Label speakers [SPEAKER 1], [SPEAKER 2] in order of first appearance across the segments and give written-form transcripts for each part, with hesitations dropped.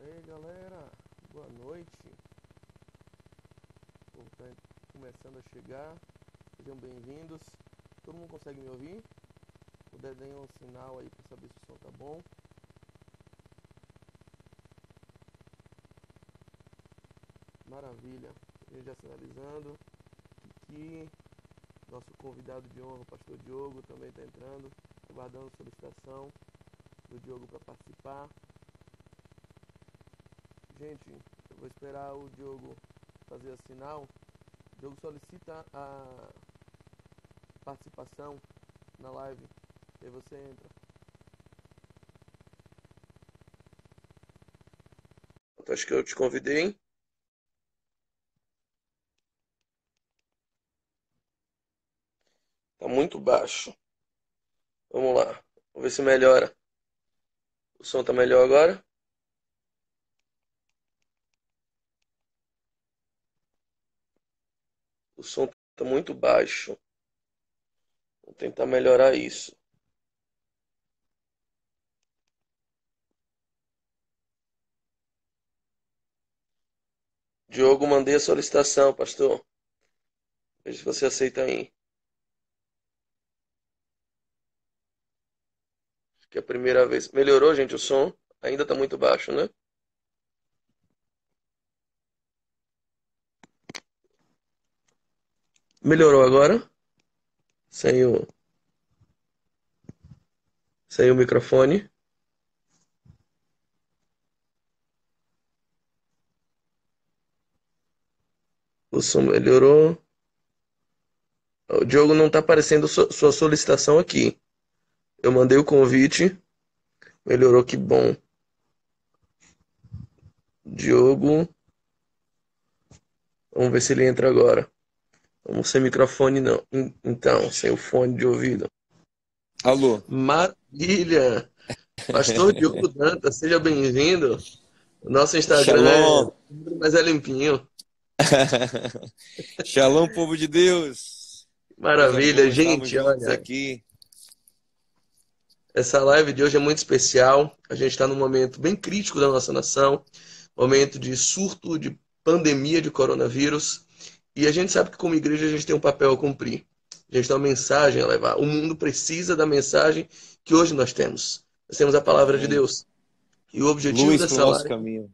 [SPEAKER 1] aí, galera, boa noite. O povo tá começando a chegar. Sejam bem-vindos. Todo mundo consegue me ouvir? Puder dar um sinal aí para saber se o som tá bom. Maravilha. A gente já sinalizando que nosso convidado de honra, o pastor Diogo, também está entrando, aguardando a solicitação do Diogo para participar. Gente, eu vou esperar o Diogo fazer o sinal. O Diogo solicita a participação na live. E aí você entra. Acho que eu te convidei. Tá muito baixo. Vamos lá. Vamos ver se melhora. O som tá melhor agora? O som tá muito baixo. Vou tentar melhorar isso. Diogo, mandei a solicitação, pastor. Veja se você aceita aí. Acho que é a primeira vez. Melhorou, gente, o som? Ainda tá muito baixo, né? Melhorou agora? Sem o, sem o microfone. O som melhorou. O Diogo não tá aparecendo sua solicitação aqui. Eu mandei o convite. Melhorou, que bom. Diogo. Vamos ver se ele entra agora. Vamos sem microfone, não. Então, sem o fone de ouvido.
[SPEAKER 2] Alô.
[SPEAKER 1] Maravilha! Pastor Diogo Dantas, seja bem-vindo. O nosso Instagram
[SPEAKER 2] Shalom.
[SPEAKER 1] mas é limpinho.
[SPEAKER 2] Shalom, povo de Deus. Coisa
[SPEAKER 1] Maravilha,
[SPEAKER 2] boa, estarmos
[SPEAKER 1] gente,
[SPEAKER 2] juntos
[SPEAKER 1] olha,
[SPEAKER 2] aqui.
[SPEAKER 1] essa live de hoje é muito especial. A gente está num momento bem crítico da nossa nação, momento de surto de pandemia de coronavírus. E a gente sabe que como igreja a gente tem um papel a cumprir. A gente tem uma mensagem a levar. O mundo precisa da mensagem que hoje nós temos. Nós temos a palavra de
[SPEAKER 2] Amém.
[SPEAKER 1] Deus. E o objetivo
[SPEAKER 2] Luz para o
[SPEAKER 1] dessa
[SPEAKER 2] nosso
[SPEAKER 1] live,
[SPEAKER 2] caminho.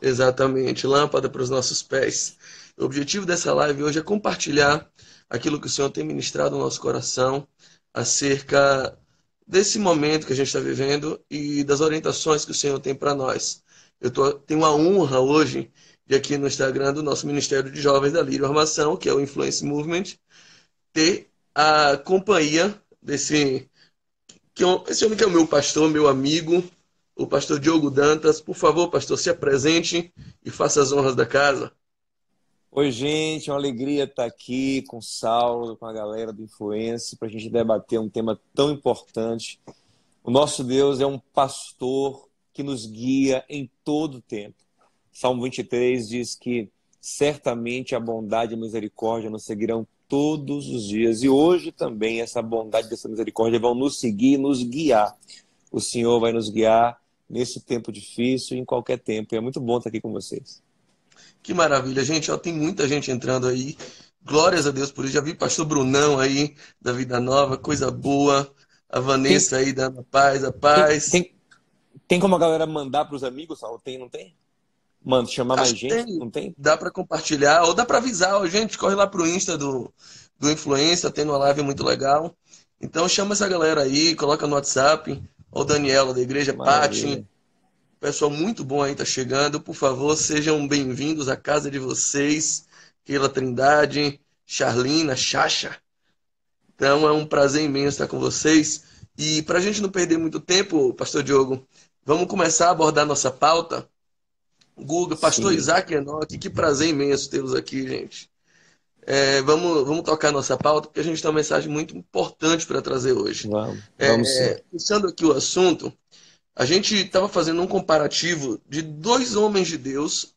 [SPEAKER 1] exatamente, lâmpada para os nossos pés. O objetivo dessa live hoje é compartilhar aquilo que o Senhor tem ministrado no nosso coração acerca desse momento que a gente está vivendo e das orientações que o Senhor tem para nós. Tenho a honra hoje de aqui no Instagram do nosso Ministério de Jovens da Lírio Armação, que é o Influence Movement, ter a companhia esse homem que é o meu pastor, meu amigo, o pastor Diogo Dantas. Por favor, pastor, se apresente e faça as honras da casa.
[SPEAKER 2] Oi, gente, é uma alegria estar aqui com o Saulo, com a galera do Influência, para a gente debater um tema tão importante. O nosso Deus é um pastor que nos guia em todo o tempo. Salmo 23 diz que certamente a bondade e a misericórdia nos seguirão todos os dias. E hoje também essa bondade e essa misericórdia vão nos seguir, nos guiar. O Senhor vai nos guiar nesse tempo difícil e em qualquer tempo. E é muito bom estar aqui com vocês.
[SPEAKER 1] Que maravilha, gente. Ó, tem muita gente entrando aí. Glórias a Deus por isso. Já vi pastor Brunão aí, da Vida Nova, coisa boa. A
[SPEAKER 2] Tem,
[SPEAKER 1] Vanessa aí, da Paz, a
[SPEAKER 2] tem,
[SPEAKER 1] Paz.
[SPEAKER 2] tem, tem como a galera mandar para os amigos, Saulo? Tem, não tem? Manda, chamar
[SPEAKER 1] Acho
[SPEAKER 2] mais
[SPEAKER 1] que
[SPEAKER 2] gente?
[SPEAKER 1] tem.
[SPEAKER 2] Não tem?
[SPEAKER 1] Dá para compartilhar, ou dá para avisar. Ó, gente, corre lá pro Insta do Influência, tem uma live muito legal. Então chama essa galera aí, coloca no WhatsApp. Ó, o Daniela da Igreja, Pati.
[SPEAKER 2] Maravilha.
[SPEAKER 1] Pessoal muito bom aí tá chegando. Por favor, sejam bem-vindos à casa de vocês. Keila Trindade, Charlina, Chacha. Então é um prazer imenso estar com vocês. E para a gente não perder muito tempo, Pastor Diogo, vamos começar a abordar nossa pauta. Guga, Pastor
[SPEAKER 2] Sim,
[SPEAKER 1] Isaac Enoque, que prazer imenso tê-los aqui, gente. Vamos tocar nossa pauta, porque a gente tem uma mensagem muito importante para trazer hoje.
[SPEAKER 2] vamos sim.
[SPEAKER 1] Puxando aqui o assunto, a gente estava fazendo um comparativo de dois homens de Deus,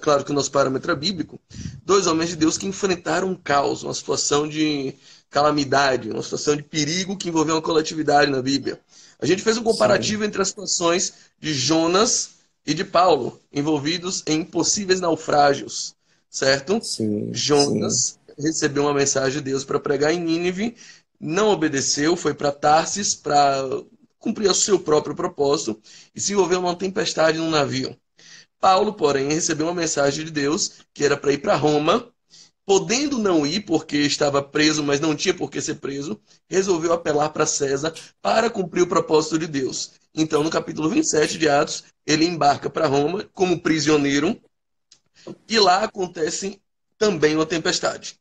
[SPEAKER 1] claro que o nosso parâmetro é bíblico, dois homens de Deus que enfrentaram um caos, uma situação de calamidade, uma situação de perigo que envolveu uma coletividade na Bíblia. A gente fez um
[SPEAKER 2] Sim.
[SPEAKER 1] comparativo entre as situações de Jonas, e de Paulo, envolvidos em possíveis naufrágios, certo?
[SPEAKER 2] Sim, sim.
[SPEAKER 1] Jonas recebeu uma mensagem de Deus para pregar em Nínive, não obedeceu, foi para Tarsis para cumprir o seu próprio propósito e se envolveu numa tempestade num navio. Paulo, porém, recebeu uma mensagem de Deus que era para ir para Roma, podendo não ir porque estava preso, mas não tinha por que ser preso, resolveu apelar para César para cumprir o propósito de Deus. Então, no capítulo 27 de Atos, ele embarca para Roma como prisioneiro e lá acontece também uma tempestade.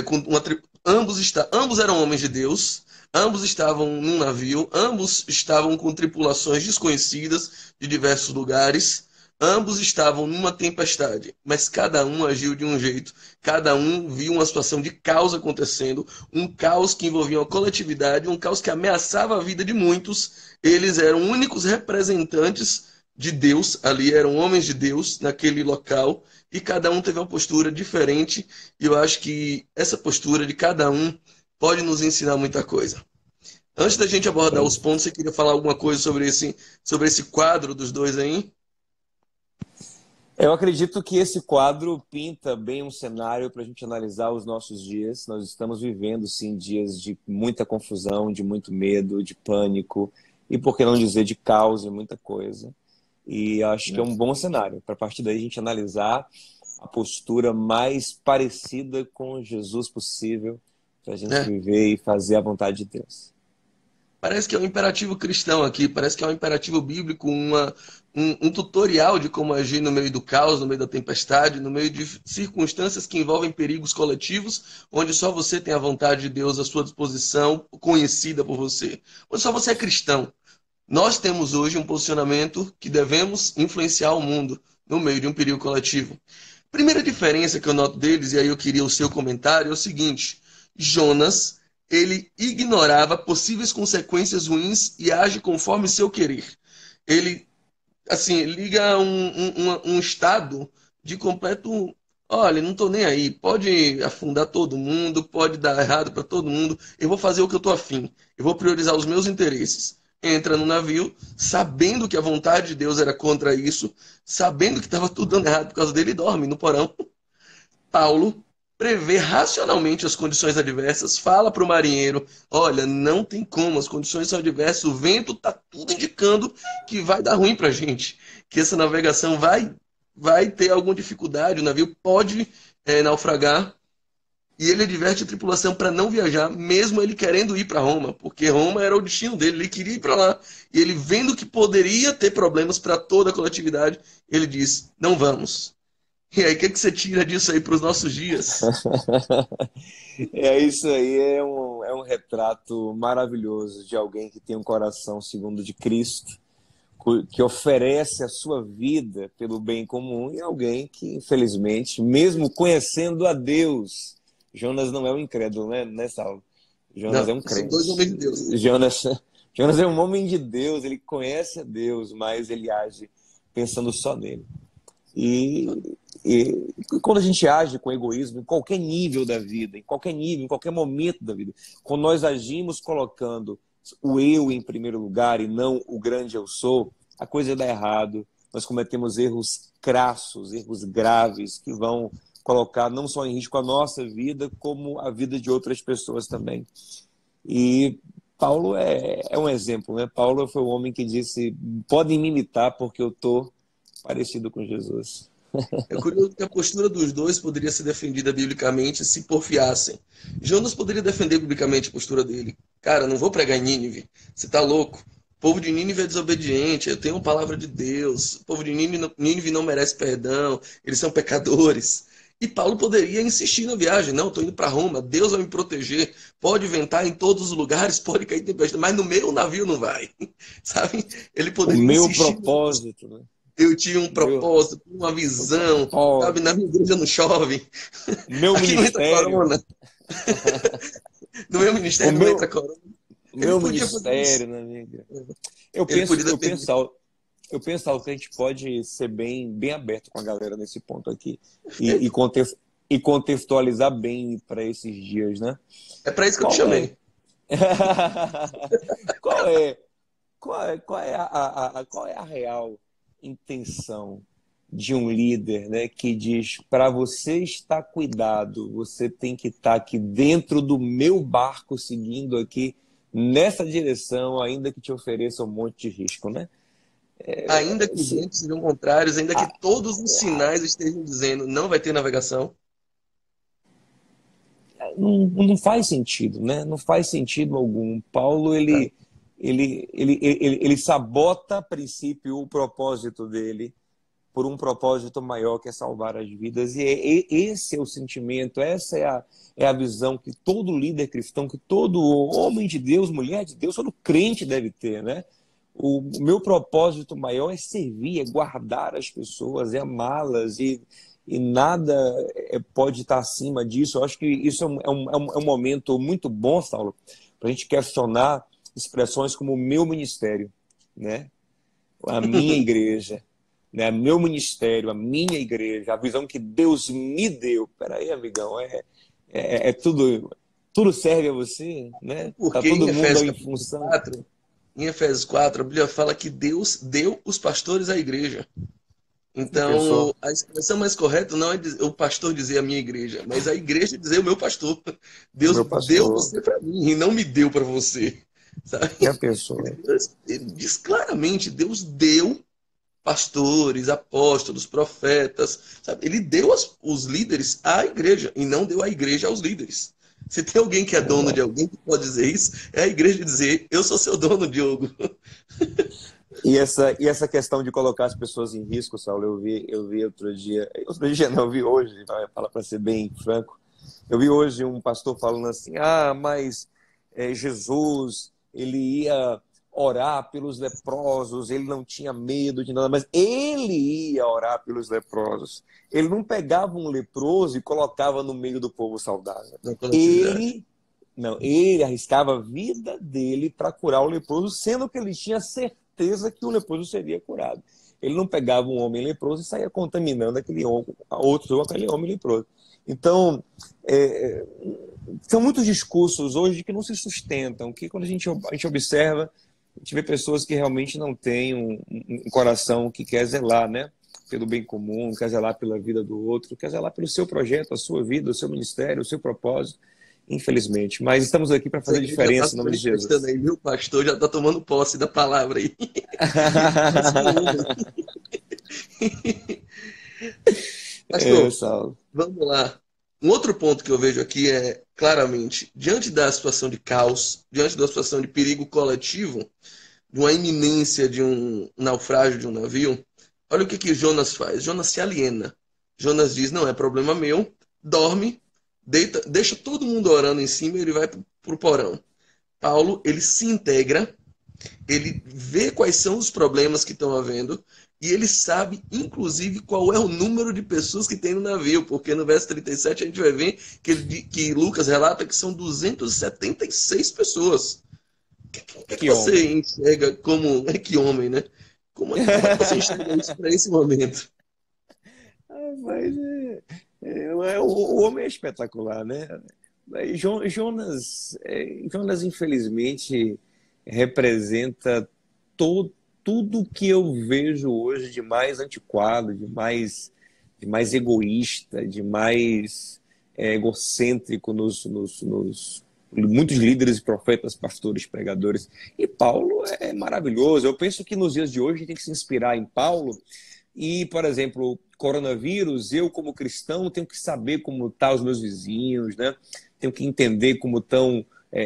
[SPEAKER 1] Com uma ambos eram homens de Deus, ambos estavam num navio, ambos estavam com tripulações desconhecidas de diversos lugares, ambos estavam numa tempestade, mas cada um agiu de um jeito, cada um viu uma situação de caos acontecendo, um caos que envolvia uma coletividade, um caos que ameaçava a vida de muitos. Eles eram únicos representantes de Deus ali, eram homens de Deus naquele local, e cada um teve uma postura diferente, e eu acho que essa postura de cada um pode nos ensinar muita coisa. Antes da gente abordar os pontos, você queria falar alguma coisa sobre esse quadro dos dois aí?
[SPEAKER 2] Eu acredito que esse quadro pinta bem um cenário para a gente analisar os nossos dias. Nós estamos vivendo, sim, dias de muita confusão, de muito medo, de pânico e, por que não dizer, de caos e muita coisa. E acho que é um bom cenário para, a partir daí, a gente analisar a postura mais parecida com Jesus possível para a gente
[SPEAKER 1] É.
[SPEAKER 2] viver e fazer a vontade de Deus.
[SPEAKER 1] Parece que é um imperativo cristão aqui, parece que é um imperativo bíblico, um tutorial de como agir no meio do caos, no meio da tempestade, no meio de circunstâncias que envolvem perigos coletivos, onde só você tem a vontade de Deus à sua disposição, conhecida por você, onde só você é cristão. Nós temos hoje um posicionamento que devemos influenciar o mundo no meio de um perigo coletivo. Primeira diferença que eu noto deles, e aí eu queria o seu comentário, é o seguinte: Jonas, ele ignorava possíveis consequências ruins e age conforme seu querer. Ele, assim, liga um estado de completo. Olha, não estou nem aí. Pode afundar todo mundo, pode dar errado para todo mundo. Eu vou fazer o que eu estou afim. Eu vou priorizar os meus interesses. Entra no navio, sabendo que a vontade de Deus era contra isso, sabendo que estava tudo dando errado por causa dele, e dorme no porão. Paulo prevê racionalmente as condições adversas, fala para o marinheiro: olha, não tem como, as condições são adversas, o vento está tudo indicando que vai dar ruim para a gente, que essa navegação vai ter alguma dificuldade, o navio pode naufragar. E ele adverte a tripulação para não viajar, mesmo ele querendo ir para Roma, porque Roma era o destino dele, ele queria ir para lá. E ele, vendo que poderia ter problemas para toda a coletividade, ele diz: não vamos. E aí, o que, que você tira disso aí para os nossos dias?
[SPEAKER 2] É isso aí, é um retrato maravilhoso de alguém que tem um coração segundo de Cristo, que oferece a sua vida pelo bem comum, e alguém que, infelizmente, mesmo conhecendo a Deus, Jonas não é um incrédulo, né, Saulo? Jonas é
[SPEAKER 1] Não,
[SPEAKER 2] um
[SPEAKER 1] são dois homens
[SPEAKER 2] crente.
[SPEAKER 1] de Deus.
[SPEAKER 2] Jonas é um homem de Deus, ele conhece a Deus, mas ele age pensando só nele. E quando a gente age com egoísmo, em qualquer nível da vida, em qualquer nível, em qualquer momento da vida, quando nós agimos colocando o eu em primeiro lugar e não o grande eu sou, a coisa dá errado. Nós cometemos erros crassos, erros graves, que vão colocar não só em risco a nossa vida, como a vida de outras pessoas também. E Paulo é um exemplo, né? Paulo foi o homem que disse: podem me imitar porque eu estou parecido com Jesus.
[SPEAKER 1] É curioso que a postura dos dois poderia ser defendida biblicamente se porfiassem. Jonas poderia defender biblicamente a postura dele. Cara, não vou pregar em Nínive. Você tá louco? O povo de Nínive é desobediente. Eu tenho a palavra de Deus. O povo de Nínive não merece perdão. Eles são pecadores. E Paulo poderia insistir na viagem. Não, estou indo para Roma. Deus vai me proteger. Pode ventar em todos os lugares, pode cair tempestade, mas no meu navio não vai. Sabe? Ele
[SPEAKER 2] O
[SPEAKER 1] poderia
[SPEAKER 2] meu
[SPEAKER 1] insistir.
[SPEAKER 2] propósito, né?
[SPEAKER 1] Eu tinha um
[SPEAKER 2] Meu,
[SPEAKER 1] propósito, uma visão, sabe?
[SPEAKER 2] propósito,
[SPEAKER 1] Na minha igreja não chove.
[SPEAKER 2] meu
[SPEAKER 1] Aqui não entra
[SPEAKER 2] ministério,
[SPEAKER 1] corona. No meu
[SPEAKER 2] o
[SPEAKER 1] ministério não entra
[SPEAKER 2] meu,
[SPEAKER 1] corona. Ele
[SPEAKER 2] meu
[SPEAKER 1] podia fazer isso.
[SPEAKER 2] ministério, né, amiga? Eu
[SPEAKER 1] Ele
[SPEAKER 2] penso,
[SPEAKER 1] podia
[SPEAKER 2] eu
[SPEAKER 1] defender.
[SPEAKER 2] penso, eu penso algo que a gente pode ser bem aberto com a galera nesse ponto aqui e contextualizar bem para esses dias, né?
[SPEAKER 1] É para isso que eu te
[SPEAKER 2] Qual é?
[SPEAKER 1] chamei.
[SPEAKER 2] qual é? Qual é a real intenção de um líder, né, que diz: para você estar cuidado, você tem que estar aqui dentro do meu barco, seguindo aqui nessa direção, ainda que te ofereça um monte de risco, né?
[SPEAKER 1] Ainda que os ventos sejam contrários, ainda que todos os sinais estejam dizendo não vai ter navegação.
[SPEAKER 2] Não faz sentido, né? Não faz sentido algum. Paulo, ele sabota, a princípio, o propósito dele por um propósito maior, que é salvar as vidas. E esse é o sentimento, essa é a visão que todo líder cristão, que todo homem de Deus, mulher de Deus, todo crente deve ter, né? O meu propósito maior é servir, é guardar as pessoas, é amá-las, e nada pode estar acima disso. Eu acho que isso é um momento muito bom, Saulo, para a gente questionar expressões como o meu ministério, né? A minha igreja, né? Meu ministério, a minha igreja, a visão que Deus me deu. Peraí, amigão, tudo serve a você, né? Tá
[SPEAKER 1] Porque
[SPEAKER 2] todo mundo em função.
[SPEAKER 1] Em Efésios 4, a Bíblia fala que Deus deu os pastores à igreja.
[SPEAKER 2] Já pensou?
[SPEAKER 1] Então, a expressão mais correta não é o pastor dizer a minha igreja, mas a igreja dizer o meu pastor. Deus
[SPEAKER 2] Meu
[SPEAKER 1] deu
[SPEAKER 2] pastor,
[SPEAKER 1] você para mim e não me deu para você. Sabe?
[SPEAKER 2] já pensou?
[SPEAKER 1] Ele diz claramente, Deus deu pastores, apóstolos, profetas, sabe? Ele deu os líderes à igreja e não deu a igreja aos líderes. Se tem alguém que é dono de alguém que pode dizer isso, é a igreja dizer: eu sou seu dono, Diogo.
[SPEAKER 2] E essa questão de colocar as pessoas em risco, Saulo, eu vi outro dia não, eu vi hoje, para ser bem franco, eu vi hoje um pastor falando assim: mas Jesus, ele ia orar pelos leprosos, ele não tinha medo de nada, mas ele ia orar pelos leprosos. Ele não pegava um leproso e colocava no meio do povo saudável.
[SPEAKER 1] Na coletividade.
[SPEAKER 2] Ele Não, ele arriscava a vida dele para curar o leproso, sendo que ele tinha certeza que o leproso seria curado. Ele não pegava um homem leproso e saía contaminando aquele homem, aquele homem leproso. Então, são muitos discursos hoje que não se sustentam, que quando a gente observa, a gente vê pessoas que realmente não têm um coração que quer zelar, né? Pelo bem comum, quer zelar pela vida do outro, quer zelar pelo seu projeto, a sua vida, o seu ministério, o seu propósito. Infelizmente, mas estamos aqui para fazer diferença em nome de Jesus.
[SPEAKER 1] Aí, meu pastor já está tomando posse da palavra aí. Pastor, vamos lá. Um outro ponto que eu vejo aqui é, claramente, diante da situação de caos, diante da situação de perigo coletivo, de uma iminência de um naufrágio de um navio, olha o que Jonas faz. Jonas se aliena. Jonas diz: não é problema meu, dorme, deixa todo mundo orando em cima e ele vai para o porão. Paulo, ele se integra, ele vê quais são os problemas que estão havendo e ele sabe, inclusive, qual é o número de pessoas que tem no navio, porque no verso 37 a gente vai ver que Lucas relata que são 276 pessoas. O que você
[SPEAKER 2] homem.
[SPEAKER 1] enxerga como... Que homem, né? Como é que você enxerga isso para esse momento?
[SPEAKER 2] Mas o homem é espetacular, né? Jonas, infelizmente, representa tudo que eu vejo hoje de mais antiquado, de mais egoísta, de mais egocêntrico nos muitos líderes, profetas, pastores, pregadores. E Paulo é maravilhoso. Eu penso que nos dias de hoje a gente tem que se inspirar em Paulo. E, por exemplo, coronavírus, eu como cristão tenho que saber como estão os meus vizinhos, né? Tenho que entender como estão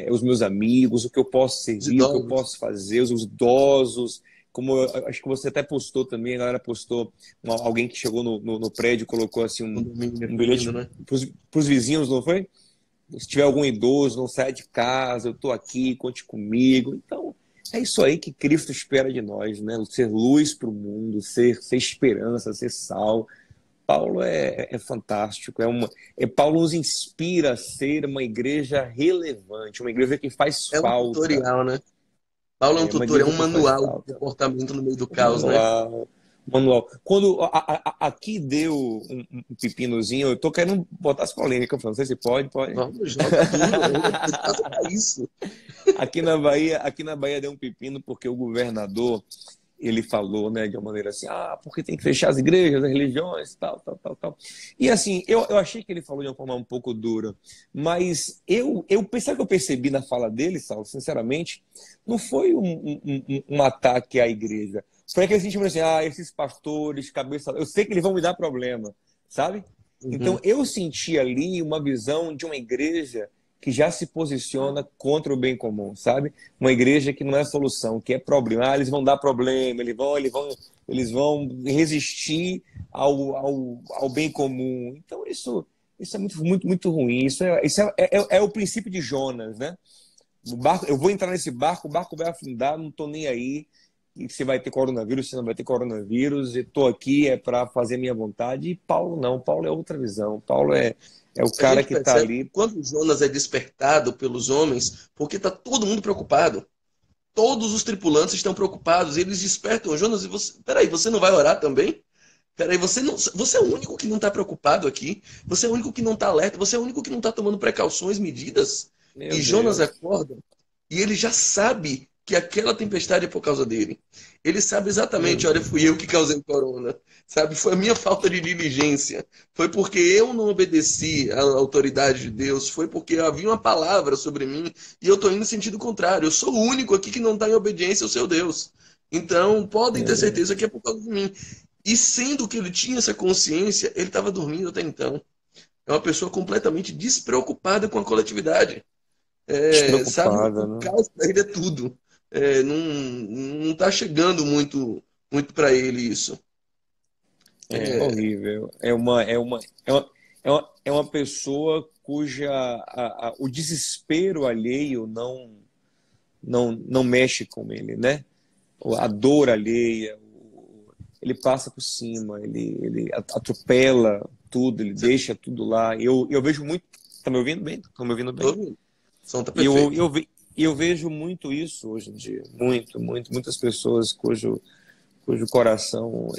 [SPEAKER 2] os meus amigos, o que eu posso servir, o que eu posso fazer, os idosos. Como acho que você até postou também, a galera postou, alguém que chegou no prédio colocou assim um bilhete, né, para os vizinhos, não foi? Se tiver algum idoso, não saia de casa, eu estou aqui, conte comigo. Então, é isso aí que Cristo espera de nós, né? Ser luz para o mundo, ser esperança, ser sal. Paulo é fantástico. Paulo nos inspira a ser uma igreja relevante, uma igreja que faz falta.
[SPEAKER 1] É um tutorial, né? Paulo é um tutorial, é um manual de comportamento no meio do caos, né?
[SPEAKER 2] Manual. Quando aqui deu um pepinozinho, eu tô querendo botar as polêmicas, não sei se pode.
[SPEAKER 1] Vamos, joga tudo, isso.
[SPEAKER 2] Aqui na Bahia deu um pepino porque o governador, ele falou, né, de uma maneira assim, porque tem que fechar as igrejas, as religiões, tal, tal, tal, tal. E assim, eu achei que ele falou de uma forma um pouco dura, mas sabe o que eu percebi na fala dele, Saulo, sinceramente, não foi um ataque à igreja. Foi aquele sentimento assim, esses pastores, cabeça... Eu sei que eles vão me dar problema, sabe? Então,
[SPEAKER 1] Uhum.
[SPEAKER 2] eu senti ali uma visão de uma igreja que já se posiciona contra o bem comum, sabe? Uma igreja que não é solução, que é problema. Eles vão dar problema, eles vão resistir ao bem comum. Então, isso é muito, muito, muito ruim. Isso é o princípio de Jonas, né? O barco, eu vou entrar nesse barco, o barco vai afundar, não estou nem aí. E se vai ter coronavírus, se não vai ter coronavírus, estou aqui para fazer minha vontade. E Paulo não, Paulo é outra visão. Paulo é o
[SPEAKER 1] A
[SPEAKER 2] cara
[SPEAKER 1] gente
[SPEAKER 2] que está
[SPEAKER 1] percebe
[SPEAKER 2] ali.
[SPEAKER 1] quando Jonas é despertado pelos homens, porque está todo mundo preocupado. Todos os tripulantes estão preocupados. Eles despertam Jonas e você. Peraí, você não vai orar também? Peraí, você é o único que não está preocupado aqui. Você é o único que não está alerta. Você é o único que não está tomando precauções, medidas.
[SPEAKER 2] Meu
[SPEAKER 1] E Jonas
[SPEAKER 2] Deus.
[SPEAKER 1] acorda e ele já sabe que aquela tempestade é por causa dele. Ele sabe
[SPEAKER 2] Meu
[SPEAKER 1] exatamente, olha,
[SPEAKER 2] Deus.
[SPEAKER 1] fui eu que causei o corona. Sabe, foi a minha falta de diligência. Foi porque eu não obedeci à autoridade de Deus. Foi porque havia uma palavra sobre mim e eu estou indo no sentido contrário. Eu sou o único aqui que não está em obediência ao seu Deus. Então, podem
[SPEAKER 2] Meu
[SPEAKER 1] ter certeza
[SPEAKER 2] Deus.
[SPEAKER 1] que é por causa de mim. E sendo que ele tinha essa consciência, ele estava dormindo até então. É uma pessoa completamente despreocupada com a coletividade. Sabe,
[SPEAKER 2] Despreocupada,
[SPEAKER 1] o
[SPEAKER 2] né?
[SPEAKER 1] caos para ele é tudo. Não está chegando muito para ele isso.
[SPEAKER 2] É
[SPEAKER 1] É,
[SPEAKER 2] horrível. É uma pessoa cuja o desespero alheio não mexe com ele, né? A dor alheia, ele passa por cima, ele atropela tudo, ele
[SPEAKER 1] você
[SPEAKER 2] deixa tudo lá. Eu vejo muito. Tá me ouvindo bem? Tá me ouvindo
[SPEAKER 1] tá
[SPEAKER 2] bem?
[SPEAKER 1] ouvindo? O som tá
[SPEAKER 2] E eu,
[SPEAKER 1] perfeito.
[SPEAKER 2] eu, ve- e eu vejo muito isso hoje em dia. Muito, muito. Muitas pessoas cujo coração.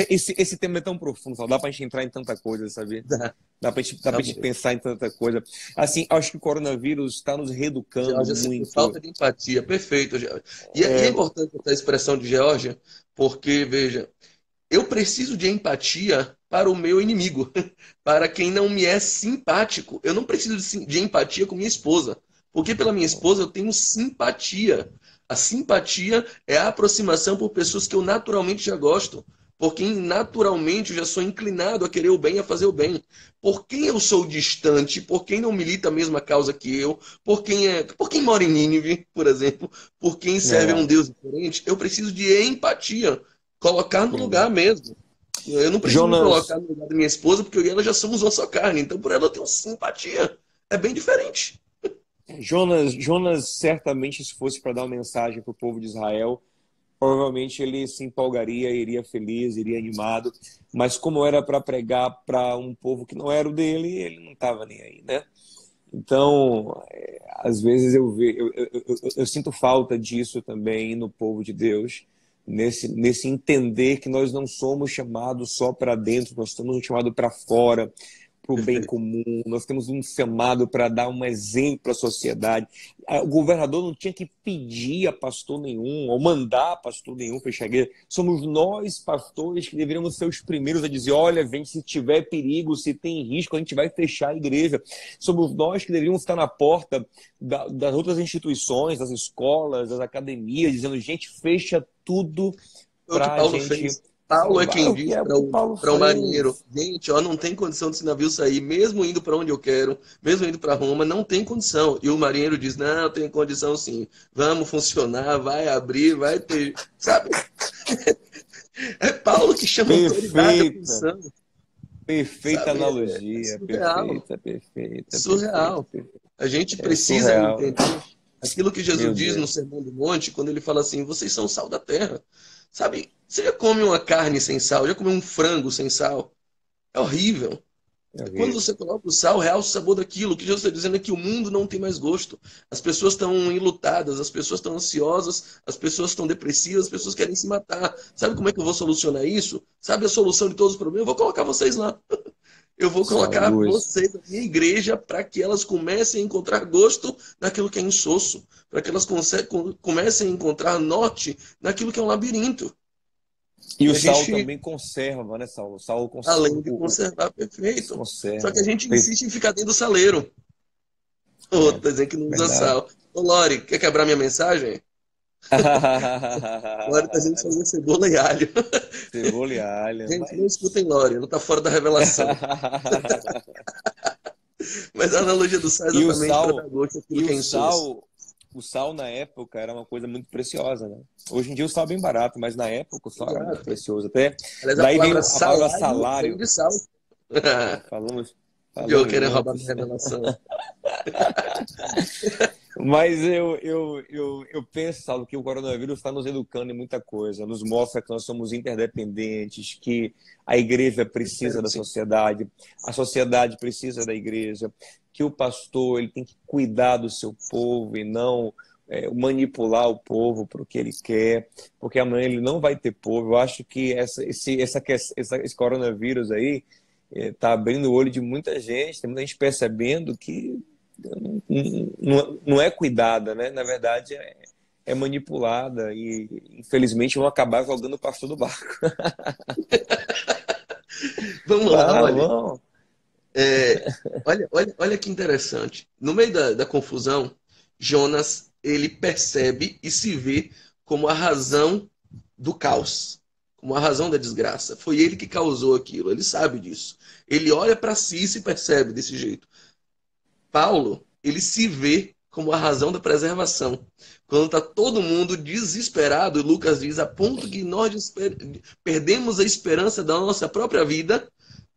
[SPEAKER 2] Esse tema é tão profundo, só dá pra gente entrar em tanta coisa, sabe?
[SPEAKER 1] Tá,
[SPEAKER 2] Dá pra gente
[SPEAKER 1] mesmo.
[SPEAKER 2] pensar em tanta coisa. Assim, acho que o coronavírus está nos reeducando
[SPEAKER 1] Geórgia sentiu
[SPEAKER 2] muito.
[SPEAKER 1] falta de empatia. Perfeito, Geórgia. E é importante essa expressão de Geórgia, porque, veja, eu preciso de empatia para o meu inimigo, para quem não me é simpático. Eu não preciso de empatia com minha esposa, porque pela minha esposa eu tenho simpatia. A simpatia é a aproximação por pessoas que eu naturalmente já gosto, por quem naturalmente eu já sou inclinado a querer o bem, a fazer o bem. Por quem eu sou distante, por quem não milita a mesma causa que eu, por quem mora em Nínive, por exemplo, por quem serve a um
[SPEAKER 2] É,
[SPEAKER 1] Deus diferente, eu preciso de empatia, colocar no
[SPEAKER 2] sim.
[SPEAKER 1] lugar mesmo. Eu não preciso me
[SPEAKER 2] Jonas,
[SPEAKER 1] colocar no lugar da minha esposa, porque eu e ela já somos uma só carne. Então, por ela eu tenho simpatia. É bem diferente.
[SPEAKER 2] Jonas, certamente, se fosse para dar uma mensagem para o povo de Israel, provavelmente ele se empolgaria, iria feliz, iria animado, mas como era para pregar para um povo que não era o dele, ele não estava nem aí, né? Então, às vezes eu sinto falta disso também no povo de Deus, nesse entender que nós não somos chamados só para dentro, nós estamos chamados para fora, para o bem
[SPEAKER 1] Perfeito.
[SPEAKER 2] comum, nós temos um chamado para dar um exemplo à sociedade. O governador não tinha que pedir a pastor nenhum, ou mandar a pastor nenhum fechar a igreja. Somos nós, pastores, que deveríamos ser os primeiros a dizer: olha, vem, se tiver perigo, se tem risco, a gente vai fechar a igreja. Somos nós que deveríamos estar na porta das outras instituições, das escolas, das academias, dizendo: gente, fecha tudo
[SPEAKER 1] Foi o que
[SPEAKER 2] para a
[SPEAKER 1] Paulo
[SPEAKER 2] gente.
[SPEAKER 1] fez. Paulo é
[SPEAKER 2] É
[SPEAKER 1] quem
[SPEAKER 2] o que
[SPEAKER 1] diz
[SPEAKER 2] é o
[SPEAKER 1] para
[SPEAKER 2] que
[SPEAKER 1] o,
[SPEAKER 2] Paulo
[SPEAKER 1] para o marinheiro:
[SPEAKER 2] fez.
[SPEAKER 1] gente, ó, não tem condição desse navio sair, mesmo indo para onde eu quero, mesmo indo para Roma, não tem condição. E o marinheiro diz: não, tem condição sim, vamos funcionar, vai abrir, vai ter. Sabe? É Paulo que chama a autoridade, a
[SPEAKER 2] Perfeita.
[SPEAKER 1] função.
[SPEAKER 2] Perfeita
[SPEAKER 1] Sabe? É
[SPEAKER 2] analogia,
[SPEAKER 1] surreal.
[SPEAKER 2] perfeita, perfeita, perfeita,
[SPEAKER 1] Surreal.
[SPEAKER 2] perfeita.
[SPEAKER 1] A gente
[SPEAKER 2] É
[SPEAKER 1] precisa
[SPEAKER 2] surreal.
[SPEAKER 1] entender aquilo que Jesus
[SPEAKER 2] Meu
[SPEAKER 1] diz no
[SPEAKER 2] Deus.
[SPEAKER 1] Sermão do Monte, quando ele fala assim: vocês são o sal da terra. Sabe? Você já come uma carne sem sal, já comeu um frango sem sal? É horrível.
[SPEAKER 2] É
[SPEAKER 1] Quando
[SPEAKER 2] horrível.
[SPEAKER 1] você coloca o sal, realça o sabor daquilo. O que Jesus está dizendo é que o mundo não tem mais gosto. As pessoas estão enlutadas, as pessoas estão ansiosas, as pessoas estão depressivas, as pessoas querem se matar. Sabe como é que eu vou solucionar isso? Sabe a solução de todos os problemas? Eu vou colocar vocês lá. Eu vou
[SPEAKER 2] Sal,
[SPEAKER 1] colocar
[SPEAKER 2] luz.
[SPEAKER 1] vocês, a minha igreja, para que elas comecem a encontrar gosto naquilo que é insosso, para que elas comecem a encontrar norte naquilo que é um labirinto.
[SPEAKER 2] E
[SPEAKER 1] E
[SPEAKER 2] o
[SPEAKER 1] a
[SPEAKER 2] sal
[SPEAKER 1] gente,
[SPEAKER 2] também conserva, né, Saulo? O sal
[SPEAKER 1] além de conservar, perfeito. Só que
[SPEAKER 2] conserva.
[SPEAKER 1] a gente insiste em ficar dentro do saleiro. O outro
[SPEAKER 2] É,
[SPEAKER 1] tá dizendo que não usa
[SPEAKER 2] verdade.
[SPEAKER 1] sal. Ô, Lore, quer quebrar minha mensagem? Lore tá dizendo que só usa cebola e alho.
[SPEAKER 2] Cebola e alho,
[SPEAKER 1] Gente, não
[SPEAKER 2] mas...
[SPEAKER 1] escutem Lore, não tá fora da revelação. Mas a analogia do sal é
[SPEAKER 2] E o
[SPEAKER 1] exatamente para dar
[SPEAKER 2] sal,
[SPEAKER 1] gosto àquilo
[SPEAKER 2] e
[SPEAKER 1] que é insosso.
[SPEAKER 2] o sal na época era uma coisa muito preciosa, né? Hoje em dia o sal é bem barato, mas na época o sal era muito
[SPEAKER 1] Exato.
[SPEAKER 2] precioso. Até
[SPEAKER 1] Aliás, a
[SPEAKER 2] daí
[SPEAKER 1] palavra
[SPEAKER 2] veio a palavra
[SPEAKER 1] salário vem
[SPEAKER 2] salário.
[SPEAKER 1] de sal.
[SPEAKER 2] É, falamos,
[SPEAKER 1] Joe
[SPEAKER 2] falamos
[SPEAKER 1] querendo roubar minha
[SPEAKER 2] juntos.
[SPEAKER 1] revelação.
[SPEAKER 2] Mas eu penso, Saulo, que o coronavírus está nos educando em muita coisa, nos mostra que nós somos interdependentes, que a igreja precisa
[SPEAKER 1] Espero que
[SPEAKER 2] da
[SPEAKER 1] sim.
[SPEAKER 2] sociedade, a sociedade precisa da igreja, que o pastor ele tem que cuidar do seu povo e não manipular o povo para o que ele quer, porque amanhã ele não vai ter povo. Eu acho que esse coronavírus aí está abrindo o olho de muita gente, tem muita gente percebendo que não é cuidada, né? Na verdade, é manipulada e, infelizmente, vão acabar jogando o pastor do barco.
[SPEAKER 1] Vamos lá,
[SPEAKER 2] Ah,
[SPEAKER 1] olha.
[SPEAKER 2] vão.
[SPEAKER 1] Olha que interessante. No meio da confusão, Jonas ele percebe e se vê como a razão do caos, como a razão da desgraça. Foi ele que causou aquilo, ele sabe disso. Ele olha para si e se percebe desse jeito. Paulo, ele se vê como a razão da preservação. Quando está todo mundo desesperado, Lucas diz, a ponto que nós perdemos a esperança da nossa própria vida,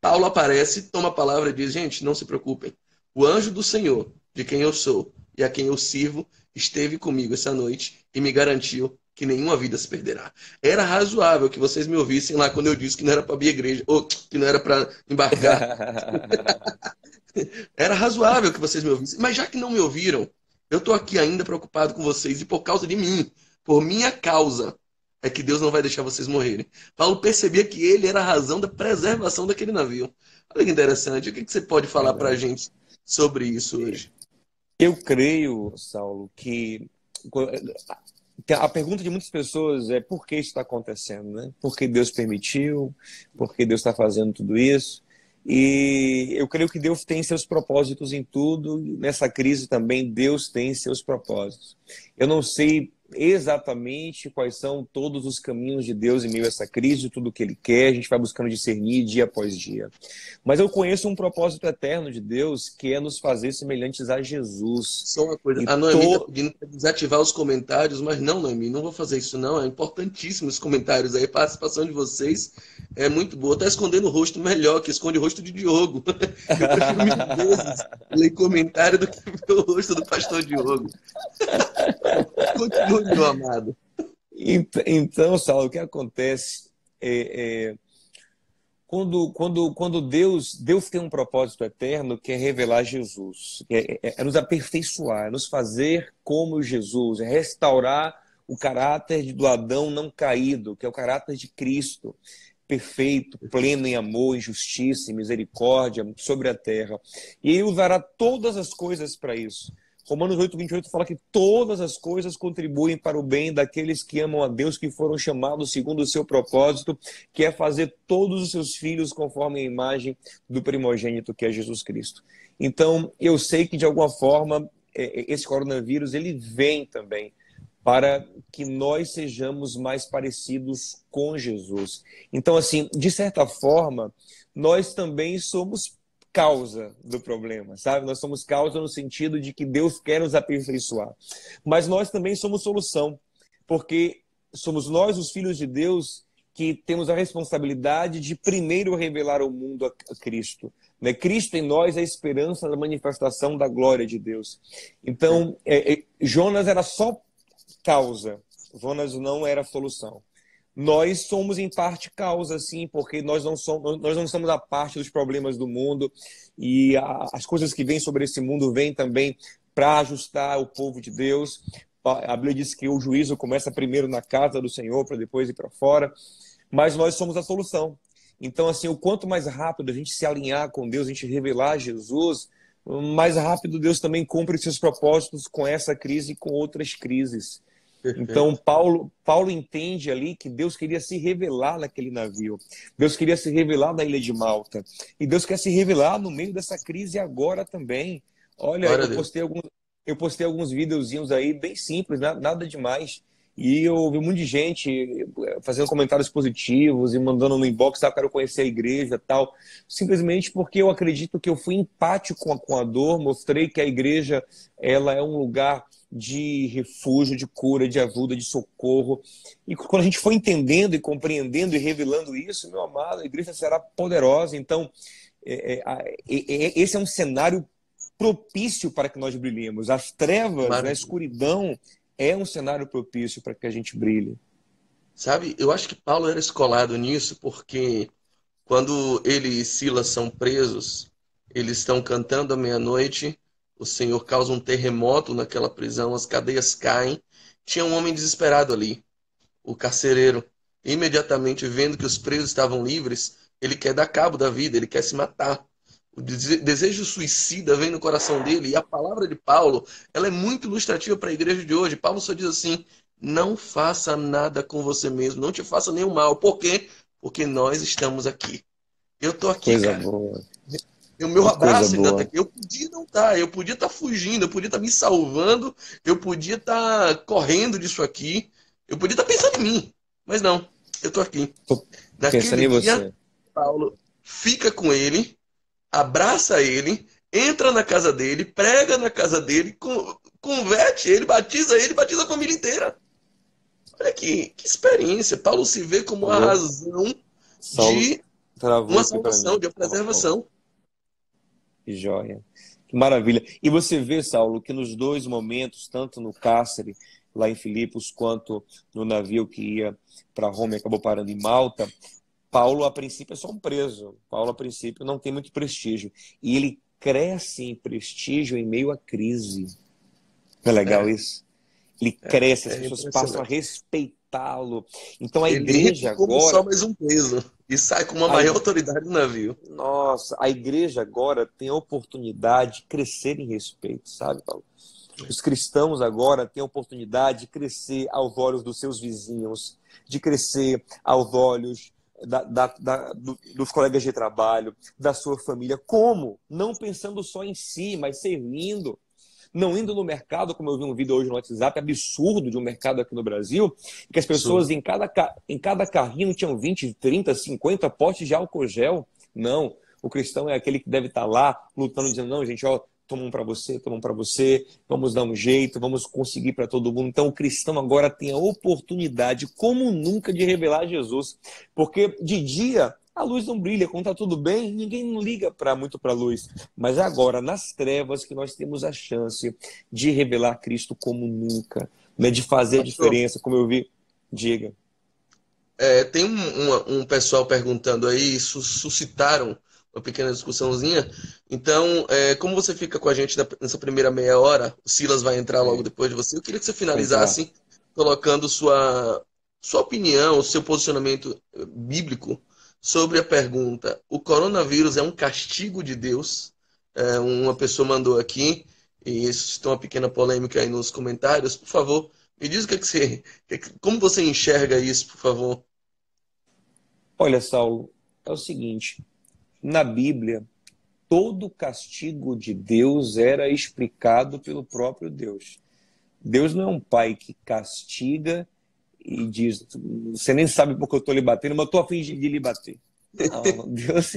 [SPEAKER 1] Paulo aparece, toma a palavra e diz, gente, não se preocupem. O anjo do Senhor, de quem eu sou e a quem eu sirvo, esteve comigo essa noite e me garantiu que nenhuma vida se perderá. Era razoável que vocês me ouvissem lá quando eu disse que não era para abrir a igreja, ou que não era para embarcar. Era razoável que vocês me ouvissem. Mas já que não me ouviram, eu estou aqui ainda preocupado com vocês e por causa de mim, por minha causa, é que Deus não vai deixar vocês morrerem. Paulo percebia que ele era a razão da preservação daquele navio. Olha que interessante. O que você pode falar para a
[SPEAKER 2] Verdade.
[SPEAKER 1] gente sobre isso hoje?
[SPEAKER 2] Eu creio, Saulo, que a pergunta de muitas pessoas é por que isso está acontecendo, né? Por que Deus permitiu? Por que Deus está fazendo tudo isso? E eu creio que Deus tem seus propósitos em tudo. E nessa crise também Deus tem seus propósitos. Eu não sei exatamente quais são todos os caminhos de Deus em meio a essa crise, tudo o que Ele quer. A gente vai buscando discernir dia após dia. Mas eu conheço um propósito eterno de Deus que é nos fazer semelhantes a Jesus.
[SPEAKER 1] Só uma coisa.
[SPEAKER 2] E
[SPEAKER 1] A Noemi está
[SPEAKER 2] to...
[SPEAKER 1] pedindo para desativar os comentários, mas não, Noemi, não vou fazer isso não. É importantíssimo os comentários aí. A participação de vocês é muito boa. Está escondendo o rosto melhor, que esconde o rosto de Diogo. Eu prefiro mil vezes ler comentário do que ver o rosto do pastor Diogo. Continue, meu amado.
[SPEAKER 2] Então, Saulo, o que acontece é, quando Deus tem um propósito eterno que é revelar Jesus, é nos aperfeiçoar, é nos fazer como Jesus, é restaurar o caráter do Adão não caído, que é o caráter de Cristo, perfeito, pleno em amor, em justiça, em misericórdia sobre a terra. E ele usará todas as coisas para isso. Romanos 8:28 fala que todas as coisas contribuem para o bem daqueles que amam a Deus, que foram chamados segundo o seu propósito, que é fazer todos os seus filhos conforme a imagem do primogênito, que é Jesus Cristo. Então, eu sei que de alguma forma esse coronavírus ele vem também para que nós sejamos mais parecidos com Jesus. Então, assim, de certa forma, nós também somos causa do problema, sabe? Nós somos causa no sentido de que Deus quer nos aperfeiçoar. Mas nós também somos solução, porque somos nós, os filhos de Deus, que temos a responsabilidade de primeiro revelar ao mundo a Cristo. Né? Cristo em nós é a esperança da manifestação da glória de Deus. Então, Jonas era só causa, Jonas não era solução. Nós somos em parte causa, sim, porque nós não somos a parte dos problemas do mundo e as coisas que vêm sobre esse mundo vêm também para ajustar o povo de Deus. A Bíblia diz que o juízo começa primeiro na casa do Senhor para depois ir para fora, mas nós somos a solução. Então, assim, o quanto mais rápido a gente se alinhar com Deus, a gente revelar Jesus, mais rápido Deus também cumpre seus propósitos com essa crise e com outras crises. Então,
[SPEAKER 1] Perfeito.
[SPEAKER 2] Paulo entende ali que Deus queria se revelar naquele navio. Deus queria se revelar na ilha de Malta. E Deus quer se revelar no meio dessa crise agora também. Olha,
[SPEAKER 1] Glória a Deus.
[SPEAKER 2] eu postei alguns videozinhos aí bem simples, nada demais. E eu ouvi muita gente fazendo comentários positivos e mandando no inbox, ah, quero conhecer a igreja tal. Simplesmente porque eu acredito que eu fui empático com a dor, mostrei que a igreja ela é um lugar de refúgio, de cura, de ajuda, de socorro. E quando a gente for entendendo e compreendendo e revelando isso, meu amado, a igreja será poderosa. Então, esse é um cenário propício para que nós brilhemos. As trevas, né, a
[SPEAKER 1] Maravilha.
[SPEAKER 2] escuridão é um cenário propício para que a gente brilhe.
[SPEAKER 1] Sabe, eu acho que Paulo era escolado nisso porque quando ele e Silas são presos, eles estão cantando à meia-noite, o Senhor causa um terremoto naquela prisão, as cadeias caem. Tinha um homem desesperado ali, o carcereiro. Imediatamente vendo que os presos estavam livres, ele quer dar cabo da vida, ele quer se matar. O desejo suicida vem no coração dele, e a palavra de Paulo, ela é muito ilustrativa para a igreja de hoje. Paulo só diz assim: não faça nada com você mesmo, não te faça nenhum mal. Por quê? Porque nós estamos aqui. Eu tô aqui,
[SPEAKER 2] Coisa
[SPEAKER 1] cara.
[SPEAKER 2] boa,
[SPEAKER 1] E o meu
[SPEAKER 2] que coisa
[SPEAKER 1] abraço ainda tá
[SPEAKER 2] boa.
[SPEAKER 1] aqui. Eu podia não estar, eu podia estar fugindo, eu podia estar me salvando, eu podia estar correndo disso aqui, eu podia estar pensando em mim. Mas não, eu tô aqui.
[SPEAKER 2] Tô pensando
[SPEAKER 1] Naquele
[SPEAKER 2] em
[SPEAKER 1] dia,
[SPEAKER 2] você.
[SPEAKER 1] Paulo fica com ele, abraça ele, entra na casa dele, prega na casa dele, converte ele, batiza a família inteira. Olha que experiência. Paulo se vê como a
[SPEAKER 2] Falou?
[SPEAKER 1] razão
[SPEAKER 2] Saulo
[SPEAKER 1] de
[SPEAKER 2] travou
[SPEAKER 1] uma
[SPEAKER 2] aqui para
[SPEAKER 1] salvação,
[SPEAKER 2] mim.
[SPEAKER 1] de uma
[SPEAKER 2] Ó,
[SPEAKER 1] preservação.
[SPEAKER 2] que joia. Que maravilha. E você vê, Saulo, que nos dois momentos, tanto no cárcere, lá em Filipos, quanto no navio que ia para Roma e acabou parando em Malta, Paulo, a princípio, é só um preso. Paulo, a princípio, não tem muito prestígio. E ele cresce em prestígio em meio à crise. Não é legal
[SPEAKER 1] É,
[SPEAKER 2] isso? Ele cresce, as
[SPEAKER 1] é
[SPEAKER 2] pessoas passam a
[SPEAKER 1] impressionante.
[SPEAKER 2] respeitá-lo. Então, a
[SPEAKER 1] Ele entra
[SPEAKER 2] igreja
[SPEAKER 1] como só
[SPEAKER 2] agora,
[SPEAKER 1] mais um peso e sai com uma
[SPEAKER 2] a,
[SPEAKER 1] maior autoridade no navio.
[SPEAKER 2] nossa, a igreja agora tem a oportunidade de crescer em respeito, sabe, Paulo? Os cristãos agora têm a oportunidade de crescer aos olhos dos seus vizinhos, de crescer aos olhos dos colegas de trabalho, da sua família. Como? Não pensando só em si, mas servindo. Não indo no mercado, como eu vi um vídeo hoje no WhatsApp, absurdo de um mercado aqui no Brasil, que as pessoas
[SPEAKER 1] Absurdo.
[SPEAKER 2] em cada carrinho tinham 20, 30, 50 potes de álcool gel. Não. O cristão é aquele que deve estar lá lutando, dizendo: não, gente, ó, toma um para você, vamos dar um jeito, vamos conseguir para todo mundo. Então, o cristão agora tem a oportunidade, como nunca, de revelar Jesus. Porque de dia a luz não brilha, quando está tudo bem, ninguém não liga muito para a luz. Mas agora, nas trevas, que nós temos a chance de revelar Cristo como nunca, né? De fazer a
[SPEAKER 1] Pastor,
[SPEAKER 2] diferença, como eu vi. Diga.
[SPEAKER 1] tem um pessoal perguntando aí, suscitaram uma pequena discussãozinha. Então, como você fica com a gente nessa primeira meia hora, o Silas vai entrar logo
[SPEAKER 2] É,
[SPEAKER 1] depois de você. Eu queria que você
[SPEAKER 2] vai entrar.
[SPEAKER 1] finalizasse colocando sua opinião, seu posicionamento bíblico sobre a pergunta: o coronavírus é um castigo de Deus? Uma pessoa mandou aqui e suscitou uma pequena polêmica aí nos comentários. Por favor, me diz como você enxerga isso, por favor.
[SPEAKER 2] Olha, Saulo, é o seguinte: na Bíblia, todo castigo de Deus era explicado pelo próprio Deus. Deus não é um pai que castiga e diz: você nem sabe porque eu estou lhe batendo, mas eu estou a fim de lhe bater. Não, Deus,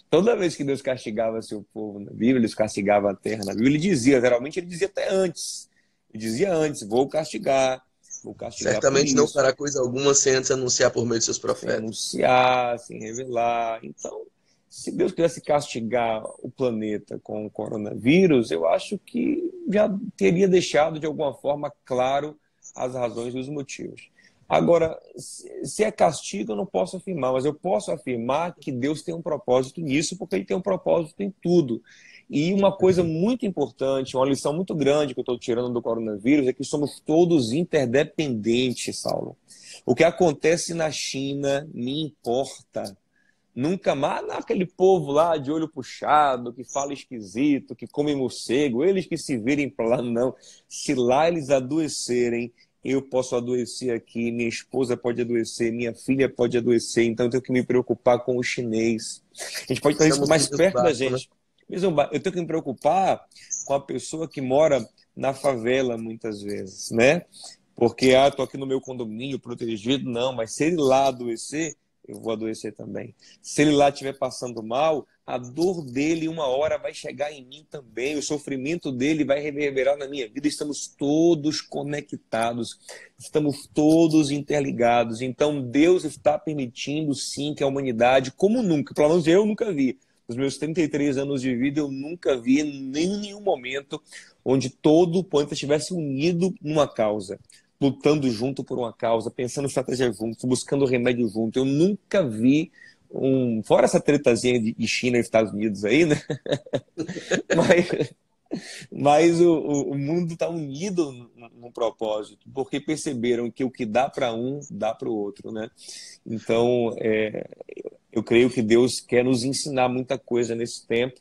[SPEAKER 2] toda vez que Deus castigava seu povo na Bíblia, ele castigava a terra na Bíblia, ele dizia, geralmente ele dizia até antes. Ele dizia antes: vou castigar por
[SPEAKER 1] Certamente não
[SPEAKER 2] isso,
[SPEAKER 1] fará coisa alguma sem antes anunciar por meio de seus
[SPEAKER 2] sem
[SPEAKER 1] profetas.
[SPEAKER 2] anunciar, sem revelar. Então, se Deus quisesse castigar o planeta com o coronavírus, eu acho que já teria deixado de alguma forma claro as razões e os motivos. Agora, se é castigo, eu não posso afirmar, mas eu posso afirmar que Deus tem um propósito nisso, porque Ele tem um propósito em tudo. E uma coisa muito importante, uma lição muito grande que eu estou tirando do coronavírus é que somos todos interdependentes, Saulo. O que acontece na China me importa. Nunca mais naquele povo lá de olho puxado, que fala esquisito, que come morcego, eles que se virem para lá, não. Se lá eles adoecerem, eu posso adoecer aqui, minha esposa pode adoecer, minha filha pode adoecer, então eu tenho que me preocupar com o chinês. A gente pode trazer isso
[SPEAKER 1] Estamos no
[SPEAKER 2] mais
[SPEAKER 1] mesmo
[SPEAKER 2] perto da
[SPEAKER 1] barco, né?
[SPEAKER 2] gente. Eu tenho que me preocupar com a pessoa que mora na favela, muitas vezes, né? Porque, tô aqui no meu condomínio protegido, não, mas se ele lá adoecer, eu vou adoecer também. Se ele lá estiver passando mal, a dor dele uma hora vai chegar em mim também, o sofrimento dele vai reverberar na minha vida. Estamos todos conectados, estamos todos interligados. Então Deus está permitindo sim que a humanidade, como nunca, pelo menos eu nunca vi, nos meus 33 anos de vida, eu nunca vi nem em nenhum momento onde todo o planeta estivesse unido numa causa, lutando junto por uma causa, pensando em estratégia junto, buscando remédio junto. Eu nunca vi fora essa tretazinha de China e Estados Unidos aí, né? Mas, mas o mundo está unido num propósito, porque perceberam que o que dá para um, dá para o outro, né? Então, eu creio que Deus quer nos ensinar muita coisa nesse tempo.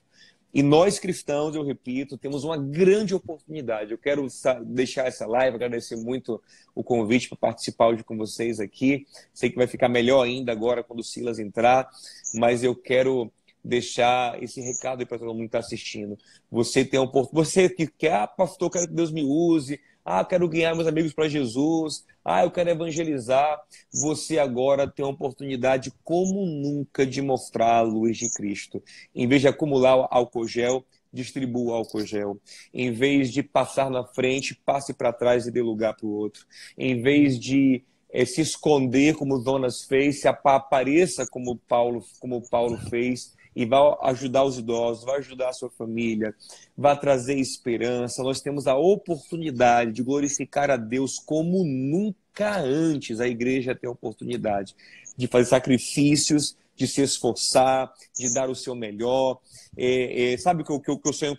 [SPEAKER 2] E nós cristãos, eu repito, temos uma grande oportunidade. Eu quero deixar essa live, agradecer muito o convite para participar hoje com vocês aqui. Sei que vai ficar melhor ainda agora quando o Silas entrar, mas eu quero deixar esse recado aí para todo mundo que está assistindo. Você tem a oportunidade, você que quer, pastor, quero que Deus me use, quero ganhar meus amigos para Jesus, eu quero evangelizar. Você agora tem a oportunidade como nunca de mostrar a luz de Cristo. Em vez de acumular álcool gel, distribua o álcool gel. Em vez de passar na frente, passe para trás e dê lugar para o outro. Em vez de se esconder como Jonas fez, apareça como Paulo fez, e vai ajudar os idosos, vai ajudar a sua família, vai trazer esperança. Nós temos a oportunidade de glorificar a Deus como nunca antes. A igreja tem a oportunidade de fazer sacrifícios, de se esforçar, de dar o seu melhor. Sabe o que eu sonho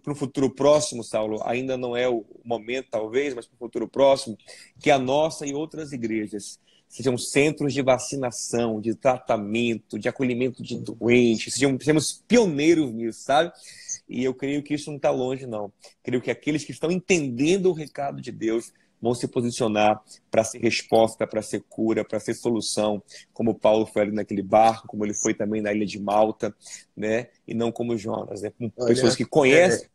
[SPEAKER 2] para o futuro próximo, Saulo? Ainda não é o momento, talvez, mas para o futuro próximo, que a nossa e outras igrejas sejam centros de vacinação, de tratamento, de acolhimento de doentes, sejamos pioneiros nisso, sabe? E eu creio que isso não está longe, não. Creio que aqueles que estão entendendo o recado de Deus vão se posicionar para ser resposta, para ser cura, para ser solução, como Paulo foi ali naquele barco, como ele foi também na ilha de Malta, né? E não como Jonas, né? Com pessoas
[SPEAKER 1] Olha,
[SPEAKER 2] que conhecem.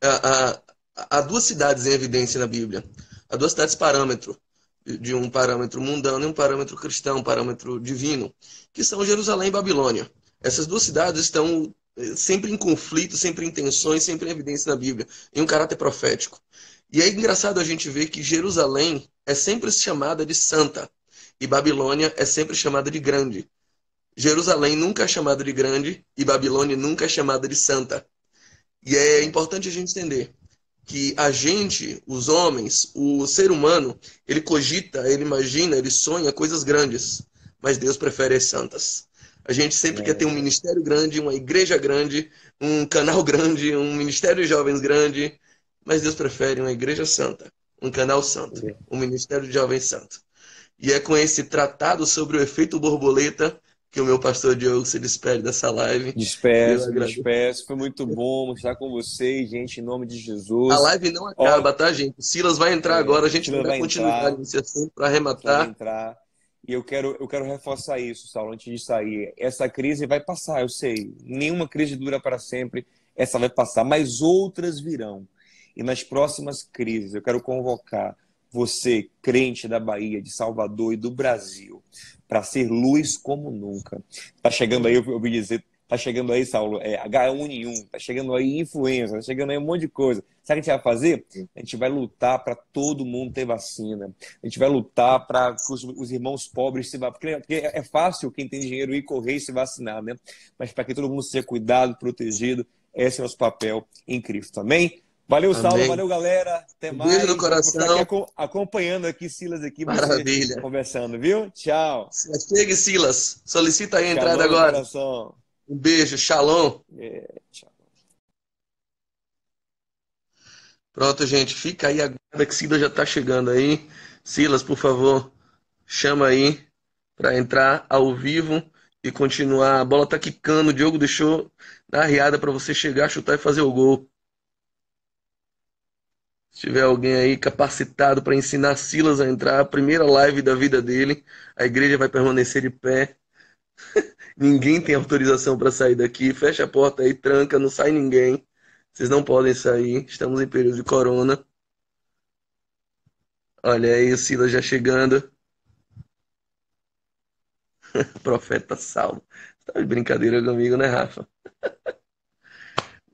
[SPEAKER 1] há duas cidades em evidência na Bíblia. Há duas cidades parâmetro, de um parâmetro mundano e um parâmetro cristão, um parâmetro divino, que são Jerusalém e Babilônia. Essas duas cidades estão sempre em conflito, sempre em tensões, sempre em evidência na Bíblia, em um caráter profético. E é engraçado a gente ver que Jerusalém é sempre chamada de santa e Babilônia é sempre chamada de grande. Jerusalém nunca é chamada de grande e Babilônia nunca é chamada de santa. E é importante a gente entender que a gente, os homens, o ser humano, ele cogita, ele imagina, ele sonha coisas grandes, mas Deus prefere as santas. A gente sempre quer ter um ministério grande, uma igreja grande, um canal grande, um ministério de jovens grande, mas Deus prefere uma igreja santa, um canal santo, um ministério de jovens santo. E é com esse tratado sobre o efeito borboleta que o meu pastor Diogo se despede dessa live. Eu
[SPEAKER 2] Despeço, me
[SPEAKER 1] agradeço.
[SPEAKER 2] despeço. Foi muito bom estar com vocês, gente, em nome de
[SPEAKER 1] A
[SPEAKER 2] Jesus.
[SPEAKER 1] live não
[SPEAKER 2] Olha,
[SPEAKER 1] acaba, tá, gente? O Silas vai entrar agora, a gente vai
[SPEAKER 2] Sheila
[SPEAKER 1] dar
[SPEAKER 2] vai
[SPEAKER 1] continuidade
[SPEAKER 2] entrar,
[SPEAKER 1] nesse assunto para
[SPEAKER 2] vai
[SPEAKER 1] arrematar.
[SPEAKER 2] entrar. E eu quero reforçar isso, Saulo, antes de sair. Essa crise vai passar, eu sei. Nenhuma crise dura para sempre. Essa vai passar, mas outras virão. E nas próximas crises, eu quero convocar você, crente da Bahia, de Salvador e do Brasil, para ser luz como nunca. Tá chegando aí, eu ouvi dizer, tá chegando aí, Saulo, H1N1, tá chegando aí influenza, tá chegando aí um monte de coisa. Sabe o que a gente vai fazer? A gente vai lutar para todo mundo ter vacina. A gente vai lutar para que os irmãos pobres se vacinem. Porque é fácil quem tem dinheiro ir correr e se vacinar, né? Mas para que todo mundo seja cuidado, protegido, esse é o nosso papel em Cristo. Amém? Valeu, Saulo.
[SPEAKER 1] Amém.
[SPEAKER 2] Valeu, galera. Até
[SPEAKER 1] Um beijo no
[SPEAKER 2] mais. Vou ficar
[SPEAKER 1] coração.
[SPEAKER 2] aqui acompanhando aqui, Silas, aqui, você
[SPEAKER 1] Maravilha.
[SPEAKER 2] conversando, viu? Tchau.
[SPEAKER 1] Chegue, Silas. Solicita aí a entrada
[SPEAKER 2] Shalom no
[SPEAKER 1] agora.
[SPEAKER 2] coração.
[SPEAKER 1] Um beijo. Shalom.
[SPEAKER 2] Tchau.
[SPEAKER 1] Pronto, gente. Fica aí. Aguarda que Silas já está chegando aí. Silas, por favor, chama aí para entrar ao vivo e continuar. A bola tá quicando. O Diogo deixou na arriada para você chegar, chutar e fazer o gol. Se tiver alguém aí capacitado para ensinar Silas a entrar, a primeira live da vida dele, a igreja vai permanecer de pé. Ninguém tem autorização para sair daqui. Fecha a porta aí, tranca, não sai ninguém. Vocês não podem sair. Estamos em período de corona. Olha aí o Silas já chegando. Profeta Saulo. Tá de brincadeira comigo, né, Rafa?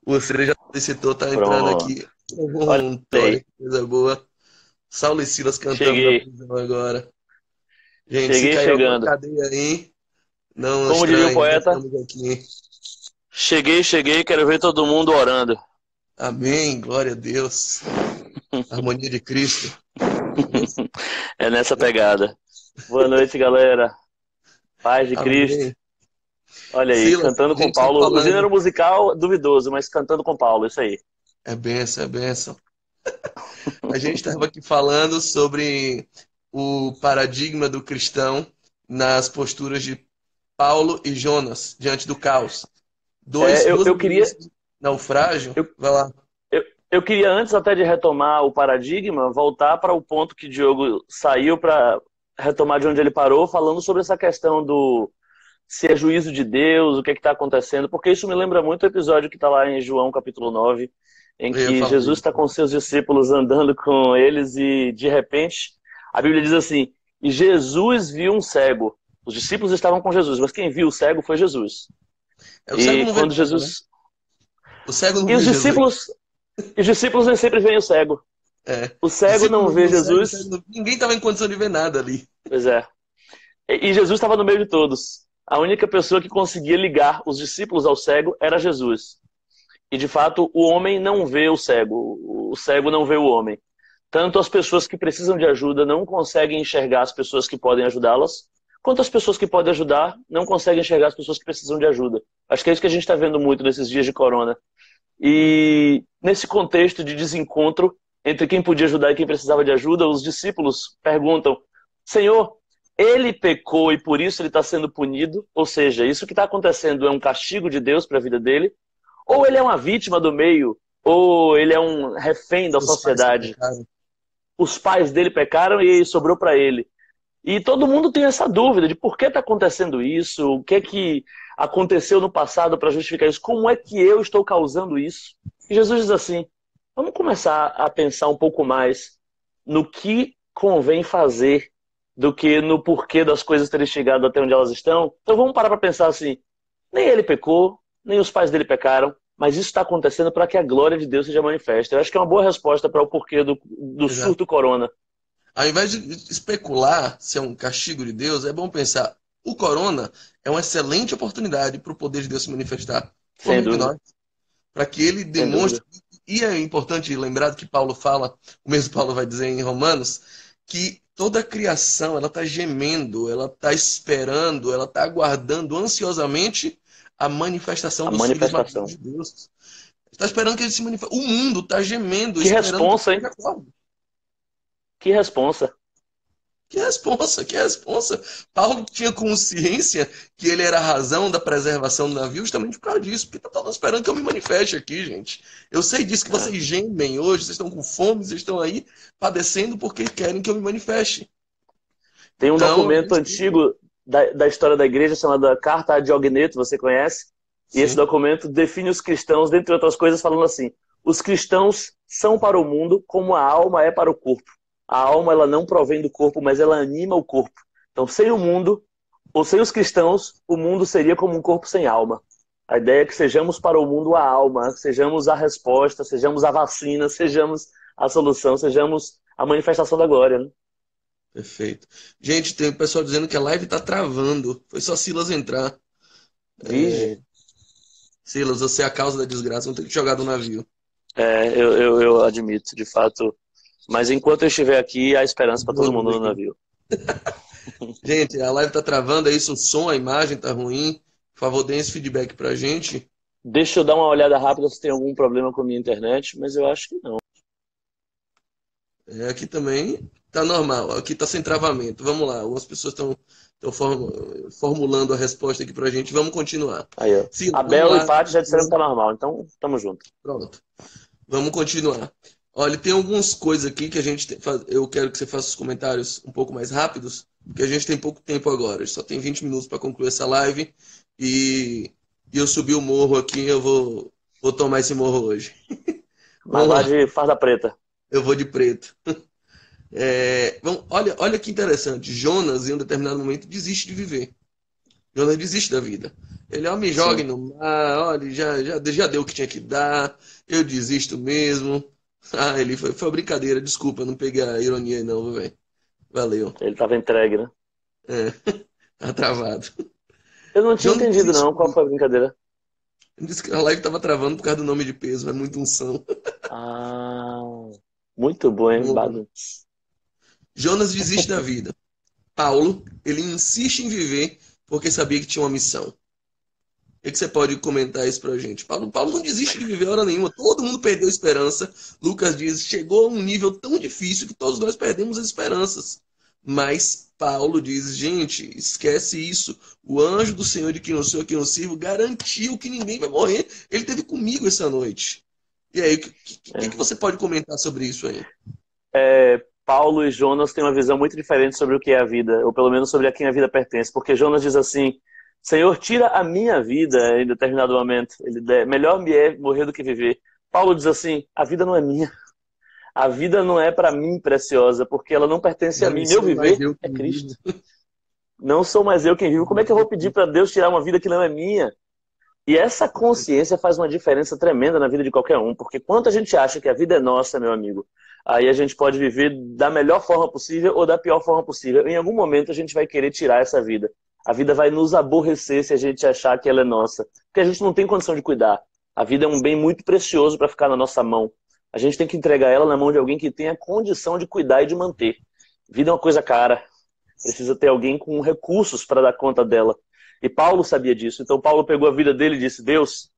[SPEAKER 1] Você já solicitou, tá entrando
[SPEAKER 3] Pronto.
[SPEAKER 1] aqui.
[SPEAKER 3] Olha
[SPEAKER 1] Olha
[SPEAKER 3] aí.
[SPEAKER 1] que coisa boa. Saulo e Silas cantando na
[SPEAKER 3] Cheguei.
[SPEAKER 1] prisão agora. Gente, se
[SPEAKER 3] Cheguei
[SPEAKER 1] cair alguma
[SPEAKER 3] chegando.
[SPEAKER 1] cadeia aí, não
[SPEAKER 3] Como diria o
[SPEAKER 1] estranhe, nós
[SPEAKER 3] poeta,
[SPEAKER 1] estamos aqui.
[SPEAKER 3] cheguei, quero ver todo mundo orando.
[SPEAKER 1] Amém, glória a Deus. Harmonia de Cristo.
[SPEAKER 3] É nessa pegada. Boa noite, galera. Paz de Cristo.
[SPEAKER 1] Amém.
[SPEAKER 3] Olha aí,
[SPEAKER 1] Silas,
[SPEAKER 3] cantando
[SPEAKER 1] a
[SPEAKER 3] com
[SPEAKER 1] gente está
[SPEAKER 3] Paulo. O gênero
[SPEAKER 1] falando.
[SPEAKER 3] musical duvidoso, mas cantando com Paulo, isso aí.
[SPEAKER 1] É bênção, é bênção. A gente estava aqui falando sobre o paradigma do cristão nas posturas de Paulo e Jonas diante do caos. Duas
[SPEAKER 3] Eu queria,
[SPEAKER 1] experiências de naufrágio.
[SPEAKER 3] eu,
[SPEAKER 1] Vai lá.
[SPEAKER 3] eu queria, antes até de retomar o paradigma, voltar para o ponto que Diogo saiu para retomar de onde ele parou, falando sobre essa questão do se é juízo de Deus, o que está acontecendo, porque isso me lembra muito o episódio que está lá em João capítulo 9, em
[SPEAKER 1] Eu ia
[SPEAKER 3] que
[SPEAKER 1] falar
[SPEAKER 3] Jesus
[SPEAKER 1] isso.
[SPEAKER 3] está com seus discípulos andando com eles e, de repente, a Bíblia diz assim, e Jesus viu um cego. Os discípulos estavam com Jesus, mas quem viu o cego foi Jesus.
[SPEAKER 1] O cego
[SPEAKER 3] E
[SPEAKER 1] não vê
[SPEAKER 3] quando
[SPEAKER 1] nada, né?
[SPEAKER 3] Jesus...
[SPEAKER 1] O cego não
[SPEAKER 3] E
[SPEAKER 1] vê Jesus.
[SPEAKER 3] os discípulos nem sempre veem o cego.
[SPEAKER 1] É.
[SPEAKER 3] O
[SPEAKER 1] O
[SPEAKER 3] cego
[SPEAKER 1] discípulo
[SPEAKER 3] não
[SPEAKER 1] não viu
[SPEAKER 3] vê
[SPEAKER 1] o cego
[SPEAKER 3] Jesus,
[SPEAKER 1] ninguém estava em condição de ver nada ali.
[SPEAKER 3] pois é. E Jesus estava no meio de todos. A única pessoa que conseguia ligar os discípulos ao cego era Jesus. E, de fato, o homem não vê o cego não vê o homem. Tanto as pessoas que precisam de ajuda não conseguem enxergar as pessoas que podem ajudá-las, quanto as pessoas que podem ajudar não conseguem enxergar as pessoas que precisam de ajuda. Acho que é isso que a gente está vendo muito nesses dias de corona. E nesse contexto de desencontro entre quem podia ajudar e quem precisava de ajuda, os discípulos perguntam, Senhor, ele pecou e por isso ele está sendo punido? Ou seja, isso que está acontecendo é um castigo de Deus para a vida dele? Ou ele é uma vítima do meio? Ou ele é um refém da
[SPEAKER 1] Os pais que
[SPEAKER 3] sociedade?
[SPEAKER 1] pecaram.
[SPEAKER 3] Os pais dele pecaram e sobrou para ele. E todo mundo tem essa dúvida de por que está acontecendo isso, o que é que aconteceu no passado para justificar isso, como é que eu estou causando isso. E Jesus diz assim, vamos começar a pensar um pouco mais no que convém fazer do que no porquê das coisas terem chegado até onde elas estão. Então vamos parar para pensar assim, nem ele pecou, nem os pais dele pecaram, mas isso está acontecendo para que a glória de Deus seja manifesta. Eu acho que é uma boa resposta para o porquê do
[SPEAKER 1] Exato.
[SPEAKER 3] surto corona.
[SPEAKER 1] Ao invés de especular se é um castigo de Deus, é bom pensar, o corona é uma excelente oportunidade para o poder de Deus se manifestar por
[SPEAKER 3] Sem
[SPEAKER 1] meio de
[SPEAKER 3] dúvida,
[SPEAKER 1] nós, para que ele
[SPEAKER 3] sem
[SPEAKER 1] demonstre.
[SPEAKER 3] dúvida.
[SPEAKER 1] E é importante lembrar que Paulo fala, o mesmo Paulo vai dizer em Romanos, que toda a criação ela está gemendo, ela está esperando, ela está aguardando ansiosamente a manifestação
[SPEAKER 3] A
[SPEAKER 1] dos filhos
[SPEAKER 3] manifestação.
[SPEAKER 1] maduros de Deus. Está esperando que ele se manifeste. O mundo está gemendo,
[SPEAKER 3] Que
[SPEAKER 1] esperando que
[SPEAKER 3] responsa,
[SPEAKER 1] ele
[SPEAKER 3] hein?
[SPEAKER 1] acorde.
[SPEAKER 3] Que responsa.
[SPEAKER 1] Que responsa, que responsa. Paulo tinha consciência que ele era a razão da preservação do navio justamente por causa disso. Porque tá todo mundo esperando que eu me manifeste aqui, gente. Eu sei disso que
[SPEAKER 3] É.
[SPEAKER 1] vocês gemem hoje, vocês estão com fome, vocês estão aí padecendo porque querem que eu me manifeste.
[SPEAKER 3] Tem um
[SPEAKER 1] Então,
[SPEAKER 3] documento antigo da história da igreja chamado Carta a Diogneto, você conhece? E esse
[SPEAKER 1] sim,
[SPEAKER 3] documento define os cristãos, dentre outras coisas, falando assim, os cristãos são para o mundo como a alma é para o corpo. A alma ela não provém do corpo, mas ela anima o corpo. Então, sem o mundo, ou sem os cristãos, o mundo seria como um corpo sem alma. A ideia é que sejamos para o mundo a alma, sejamos a resposta, sejamos a vacina, sejamos a solução, sejamos a manifestação da glória, né?
[SPEAKER 1] perfeito. Gente, tem o pessoal dizendo que a live tá travando. Foi só Silas entrar.
[SPEAKER 3] Vige.
[SPEAKER 1] Silas, você é a causa da desgraça, vamos ter que te jogar do navio.
[SPEAKER 3] Eu admito, de fato. Mas enquanto eu estiver aqui, há esperança para todo mundo no navio.
[SPEAKER 1] Gente, a live tá travando, é isso, o som, a imagem tá ruim. Por favor, deem esse feedback pra gente.
[SPEAKER 3] Deixa eu dar uma olhada rápida se tem algum problema com a minha internet, mas eu acho que não.
[SPEAKER 1] Aqui também tá normal, aqui tá sem travamento. Vamos lá, algumas pessoas estão formulando a resposta aqui pra gente. Vamos continuar.
[SPEAKER 3] Aí, ó.
[SPEAKER 1] Silas, vamos
[SPEAKER 3] Abel
[SPEAKER 1] lá.
[SPEAKER 3] e Paty já disseram que tá normal, então tamo junto.
[SPEAKER 1] Pronto. Vamos continuar. Olha, tem algumas coisas aqui que a gente eu quero que você faça os comentários um pouco mais rápidos, porque a gente tem pouco tempo agora. A gente só tem 20 minutos para concluir essa live e, e eu subi o morro aqui, vou tomar esse morro hoje.
[SPEAKER 3] Mas
[SPEAKER 1] Vamos
[SPEAKER 3] lá
[SPEAKER 1] lá,
[SPEAKER 3] de farda preta.
[SPEAKER 1] eu vou de preto. Olha que interessante. Jonas, em um determinado momento, desiste de viver. Jonas desiste da vida. Ele, ó, me jogue
[SPEAKER 3] Sim.
[SPEAKER 1] no mar, olha, já deu o que tinha que dar, eu desisto mesmo. Ah, ele foi uma brincadeira, desculpa, não peguei a ironia aí não, velho. Valeu.
[SPEAKER 3] Ele estava entregue, né?
[SPEAKER 1] É, tá travado.
[SPEAKER 3] Eu não tinha
[SPEAKER 1] Jonas
[SPEAKER 3] entendido,
[SPEAKER 1] desiste
[SPEAKER 3] não.
[SPEAKER 1] de
[SPEAKER 3] Qual
[SPEAKER 1] vida.
[SPEAKER 3] foi a brincadeira?
[SPEAKER 1] Ele disse que a live tava travando por causa do nome de peso, é muita unção.
[SPEAKER 3] Ah, muito bom, hein?
[SPEAKER 1] Vamos lá. Jonas desiste da vida. Paulo, ele insiste em viver porque sabia que tinha uma missão. O que você pode comentar isso pra gente? Paulo não desiste de viver hora nenhuma. Todo mundo perdeu a esperança. Lucas diz, chegou a um nível tão difícil que todos nós perdemos as esperanças. Mas Paulo diz, gente, esquece isso. O anjo do Senhor de quem eu sou, a quem eu sirvo, garantiu que ninguém vai morrer. Ele esteve comigo essa noite. E aí, o que você pode comentar sobre isso aí?
[SPEAKER 3] Paulo e Jonas têm uma visão muito diferente sobre o que é a vida, ou pelo menos sobre a quem a vida pertence. Porque Jonas diz assim, Senhor, tira a minha vida em determinado momento. Melhor me é morrer do que viver. Paulo diz assim, a vida não é minha. A vida não é para mim preciosa, porque ela não pertence
[SPEAKER 1] Já
[SPEAKER 3] a
[SPEAKER 1] não
[SPEAKER 3] mim. Meu
[SPEAKER 1] sou mais
[SPEAKER 3] viver
[SPEAKER 1] eu
[SPEAKER 3] é
[SPEAKER 1] que
[SPEAKER 3] Cristo.
[SPEAKER 1] vivo.
[SPEAKER 3] Não sou mais eu quem vivo. Como é que eu vou pedir para Deus tirar uma vida que não é minha? E essa consciência faz uma diferença tremenda na vida de qualquer um, porque quando a gente acha que a vida é nossa, meu amigo, aí a gente pode viver da melhor forma possível ou da pior forma possível. Em algum momento a gente vai querer tirar essa vida. A vida vai nos aborrecer se a gente achar que ela é nossa, porque a gente não tem condição de cuidar. A vida é um bem muito precioso para ficar na nossa mão. A gente tem que entregar ela na mão de alguém que tenha condição de cuidar e de manter. Vida é uma coisa cara. Precisa ter alguém com recursos para dar conta dela. E Paulo sabia disso. Então Paulo pegou a vida dele e disse, Deus,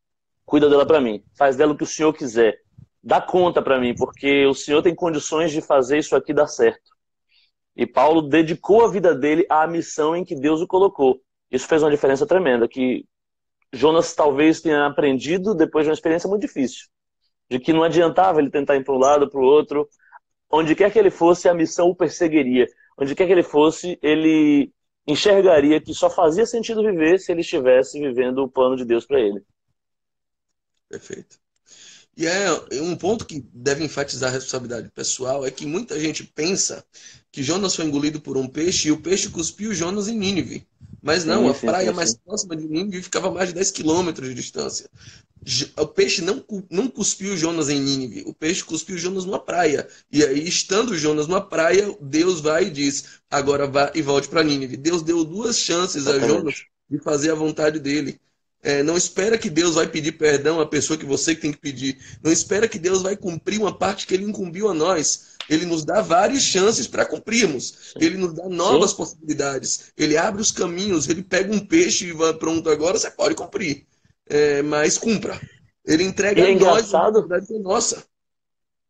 [SPEAKER 3] cuida dela para mim. Faz dela o que o Senhor quiser. Dá conta para mim, porque o Senhor tem condições de fazer isso aqui dar certo. E Paulo dedicou a vida dele à missão em que Deus o colocou. Isso fez uma diferença tremenda, que Jonas talvez tenha aprendido depois de uma experiência muito difícil. De que não adiantava ele tentar ir para um lado, para o outro. Onde quer que ele fosse, a missão o perseguiria. Onde quer que ele fosse, ele enxergaria que só fazia sentido viver se ele estivesse vivendo o plano de Deus para ele.
[SPEAKER 1] Perfeito. E um ponto que deve enfatizar a responsabilidade pessoal é que muita gente pensa que Jonas foi engolido por um peixe e o peixe cuspiu Jonas em Nínive. Mas não,
[SPEAKER 3] Sim,
[SPEAKER 1] a
[SPEAKER 3] sim,
[SPEAKER 1] praia
[SPEAKER 3] sim,
[SPEAKER 1] mais
[SPEAKER 3] sim.
[SPEAKER 1] próxima de Nínive ficava a mais de 10 quilômetros de distância. O peixe não cuspiu Jonas em Nínive, o peixe cuspiu Jonas numa praia. E aí, estando Jonas numa praia, Deus vai e diz, agora vá e volte para Nínive. Deus deu 2 chances a Jonas
[SPEAKER 3] Exatamente.
[SPEAKER 1] de fazer a vontade dele. Não espera que Deus vai pedir perdão à pessoa que você tem que pedir. Não espera que Deus vai cumprir uma parte que ele incumbiu a nós. Ele nos dá várias chances para cumprirmos.
[SPEAKER 3] Sim.
[SPEAKER 1] Ele nos dá novas
[SPEAKER 3] Sim.
[SPEAKER 1] possibilidades. Ele abre os caminhos. Ele pega um peixe e vai, pronto, agora você pode cumprir. Mas cumpra. Ele
[SPEAKER 3] E
[SPEAKER 1] entrega a
[SPEAKER 3] é
[SPEAKER 1] nós uma
[SPEAKER 3] engraçado,
[SPEAKER 1] responsabilidade que é nossa.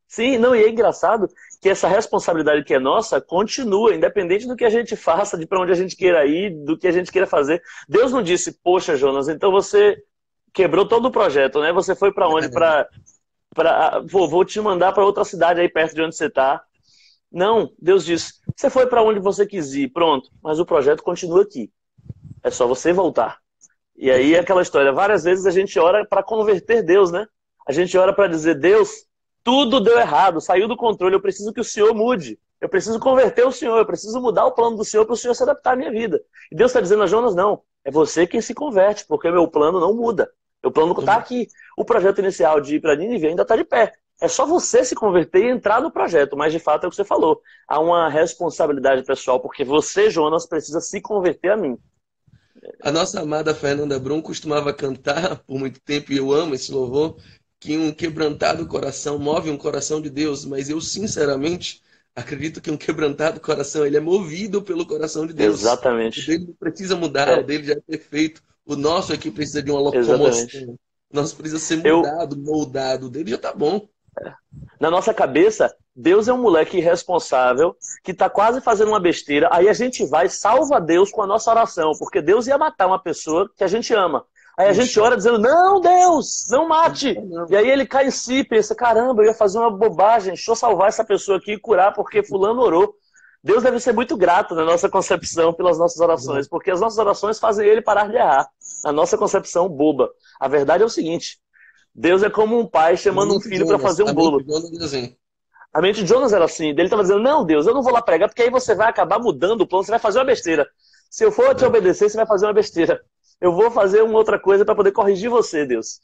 [SPEAKER 3] sim, não, e é engraçado que essa responsabilidade que é nossa continua, independente do que a gente faça, de para onde a gente queira ir, do que a gente queira fazer. Deus não disse, poxa, Jonas, então você quebrou todo o projeto, né? Você foi para onde? Vou te mandar para outra cidade aí perto de onde você está. Não, Deus disse, você foi para onde você quis ir, pronto, mas o projeto continua aqui. É só você voltar. E aí é aquela história, várias vezes a gente ora para converter Deus, né? A gente ora para dizer, Deus, tudo deu errado, saiu do controle, eu preciso que o Senhor mude. Eu preciso converter o Senhor, eu preciso mudar o plano do Senhor para o Senhor se adaptar à minha vida. E Deus está dizendo a Jonas, não, é você quem se converte, porque meu plano não muda. Meu plano está aqui. O projeto inicial de ir para Nínive ainda está de pé. É só você se converter e entrar no projeto, mas de fato é o que você falou. Há uma responsabilidade pessoal, porque você, Jonas, precisa se converter a mim.
[SPEAKER 1] A nossa amada Fernanda Brum costumava cantar por muito tempo, e eu amo esse louvor, que um quebrantado coração move um coração de Deus, mas eu sinceramente acredito que um quebrantado coração ele é movido pelo coração de Deus. O
[SPEAKER 3] Exatamente.
[SPEAKER 1] dele não precisa mudar, o dele já é perfeito. O nosso aqui precisa de uma
[SPEAKER 3] Exatamente.
[SPEAKER 1] locomoção. O nosso precisa ser
[SPEAKER 3] Eu,
[SPEAKER 1] mudado, moldado. O dele já tá bom.
[SPEAKER 3] na nossa cabeça, Deus é um moleque irresponsável que está quase fazendo uma besteira. Aí a gente vai e salva Deus com a nossa oração, porque Deus ia matar uma pessoa que a gente ama. Aí a gente ora dizendo, não, Deus, não mate. E aí ele cai em si, pensa, caramba, eu ia fazer uma bobagem, deixa eu salvar essa pessoa aqui e curar porque fulano orou. Deus deve ser muito grato na nossa concepção pelas nossas orações, porque as nossas orações fazem ele parar de errar. A nossa concepção boba. A verdade é o seguinte, Deus é como um pai chamando um filho para fazer um bolo. A mente de Jonas era assim. Ele estava dizendo, não, Deus, eu não vou lá pregar, porque aí você vai acabar mudando o plano, você vai fazer uma besteira. Se eu for te obedecer, você vai fazer uma besteira. Eu vou fazer uma outra coisa para poder corrigir você, Deus.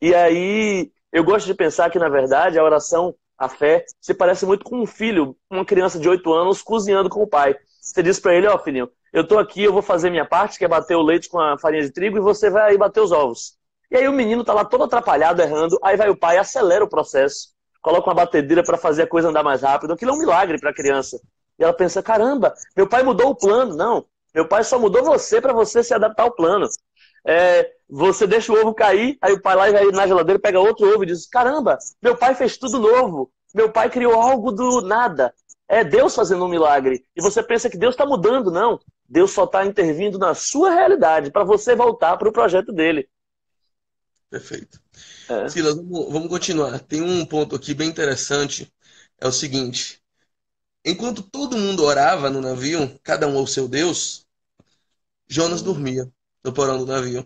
[SPEAKER 3] E aí, eu gosto de pensar que, na verdade, a oração, a fé, se parece muito com um filho, uma criança de 8 anos, cozinhando com o pai. Você diz para ele, ó, filhinho, eu tô aqui, eu vou fazer minha parte, que é bater o leite com a farinha de trigo, e você vai aí bater os ovos. E aí o menino tá lá todo atrapalhado, errando, aí vai o pai, acelera o processo, coloca uma batedeira para fazer a coisa andar mais rápido. Aquilo é um milagre para a criança. E ela pensa, caramba, meu pai mudou o plano. Não, meu pai só mudou você para você se adaptar ao plano. Você deixa o ovo cair, aí o pai lá vai na geladeira, pega outro ovo e diz, caramba, meu pai fez tudo novo. Meu pai criou algo do nada. É Deus fazendo um milagre. E você pensa que Deus está mudando. Não, Deus só está intervindo na sua realidade para você voltar para o projeto dele.
[SPEAKER 1] Perfeito. Silas, vamos continuar. Tem um ponto aqui bem interessante. É o seguinte. Enquanto todo mundo orava no navio, cada um ao seu Deus, Jonas dormia no porão do navio.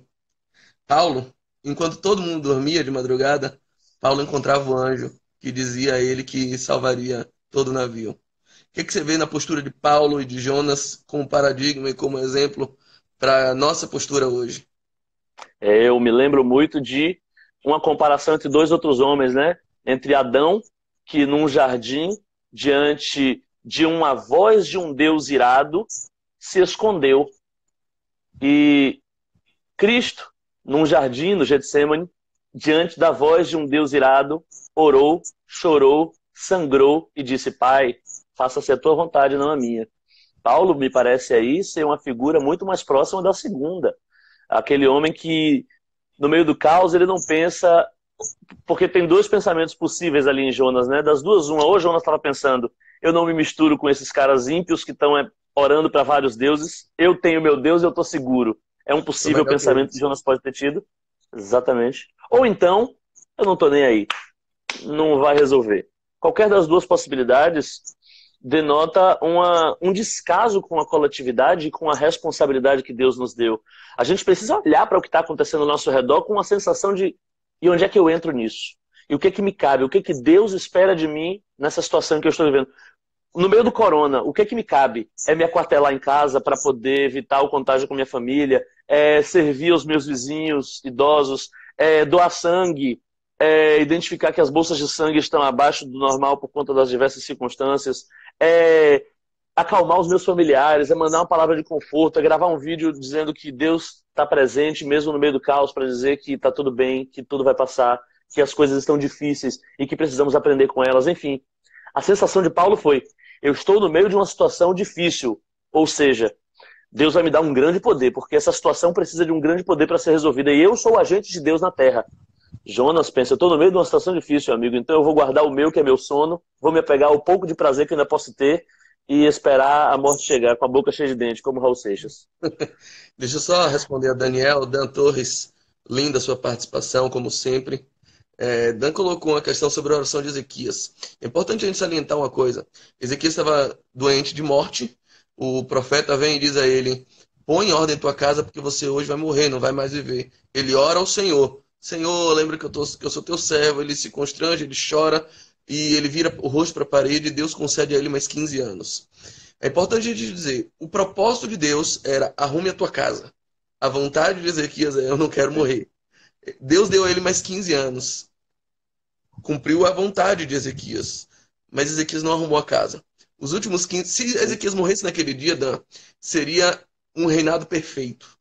[SPEAKER 1] Paulo, enquanto todo mundo dormia de madrugada, Paulo encontrava o anjo que dizia a ele que salvaria todo o navio. O que você vê na postura de Paulo e de Jonas como paradigma e como exemplo para a nossa postura hoje?
[SPEAKER 3] Eu me lembro muito de uma comparação entre dois outros homens, né? Entre Adão, que num jardim, diante de uma voz de um Deus irado, se escondeu. E Cristo, num jardim, no Getsêmani, diante da voz de um Deus irado, orou, chorou, sangrou e disse, Pai, faça-se a tua vontade, não a minha. Paulo me parece aí ser uma figura muito mais próxima da segunda. Aquele homem que, no meio do caos, ele não pensa... Porque tem dois pensamentos possíveis ali em Jonas, né? Das duas, uma. Ou Jonas estava pensando, eu não me misturo com esses caras ímpios que estão orando para vários deuses. Eu tenho meu Deus e eu estou seguro. É um possível pensamento que Jonas pode ter tido. Exatamente. Ou então, eu não estou nem aí. Não vai resolver. Qualquer das duas possibilidades denota um descaso com a coletividade e com a responsabilidade que Deus nos deu. A gente precisa olhar para o que está acontecendo ao nosso redor com uma sensação de e onde é que eu entro nisso? E o que é que me cabe? O que é que Deus espera de mim nessa situação que eu estou vivendo? No meio do corona, o que é que me cabe? É me aquartelar em casa para poder evitar o contágio com minha família? É servir os meus vizinhos idosos? É doar sangue? É identificar que as bolsas de sangue estão abaixo do normal por conta das diversas circunstâncias? É acalmar os meus familiares? É mandar uma palavra de conforto? É gravar um vídeo dizendo que Deus está presente, mesmo no meio do caos, para dizer que está tudo bem, que tudo vai passar, que as coisas estão difíceis e que precisamos aprender com elas. Enfim, a sensação de Paulo foi, eu estou no meio de uma situação difícil, ou seja, Deus vai me dar um grande poder, porque essa situação precisa de um grande poder para ser resolvida, e eu sou o agente de Deus na Terra. Jonas pensa, eu estou no meio de uma situação difícil, amigo, então eu vou guardar o meu, que é meu sono, vou me apegar ao pouco de prazer que eu ainda posso ter, e esperar a morte chegar com a boca cheia de dente, como Raul Seixas.
[SPEAKER 1] Deixa eu só responder a Daniel. Dan Torres, linda sua participação, como sempre. Dan colocou uma questão sobre a oração de Ezequias. É importante a gente salientar uma coisa. Ezequias estava doente de morte. O profeta vem e diz a ele, põe em ordem tua casa porque você hoje vai morrer, não vai mais viver. Ele ora ao Senhor. Senhor, lembra que eu sou teu servo. Ele se constrange, ele chora. E ele vira o rosto para a parede e Deus concede a ele mais 15 anos. É importante a gente dizer, o propósito de Deus era arrume a tua casa. A vontade de Ezequias é eu não quero morrer. Deus deu a ele mais 15 anos. Cumpriu a vontade de Ezequias. Mas Ezequias não arrumou a casa. Os últimos 15... Se Ezequias morresse naquele dia, Dan, seria um reinado perfeito.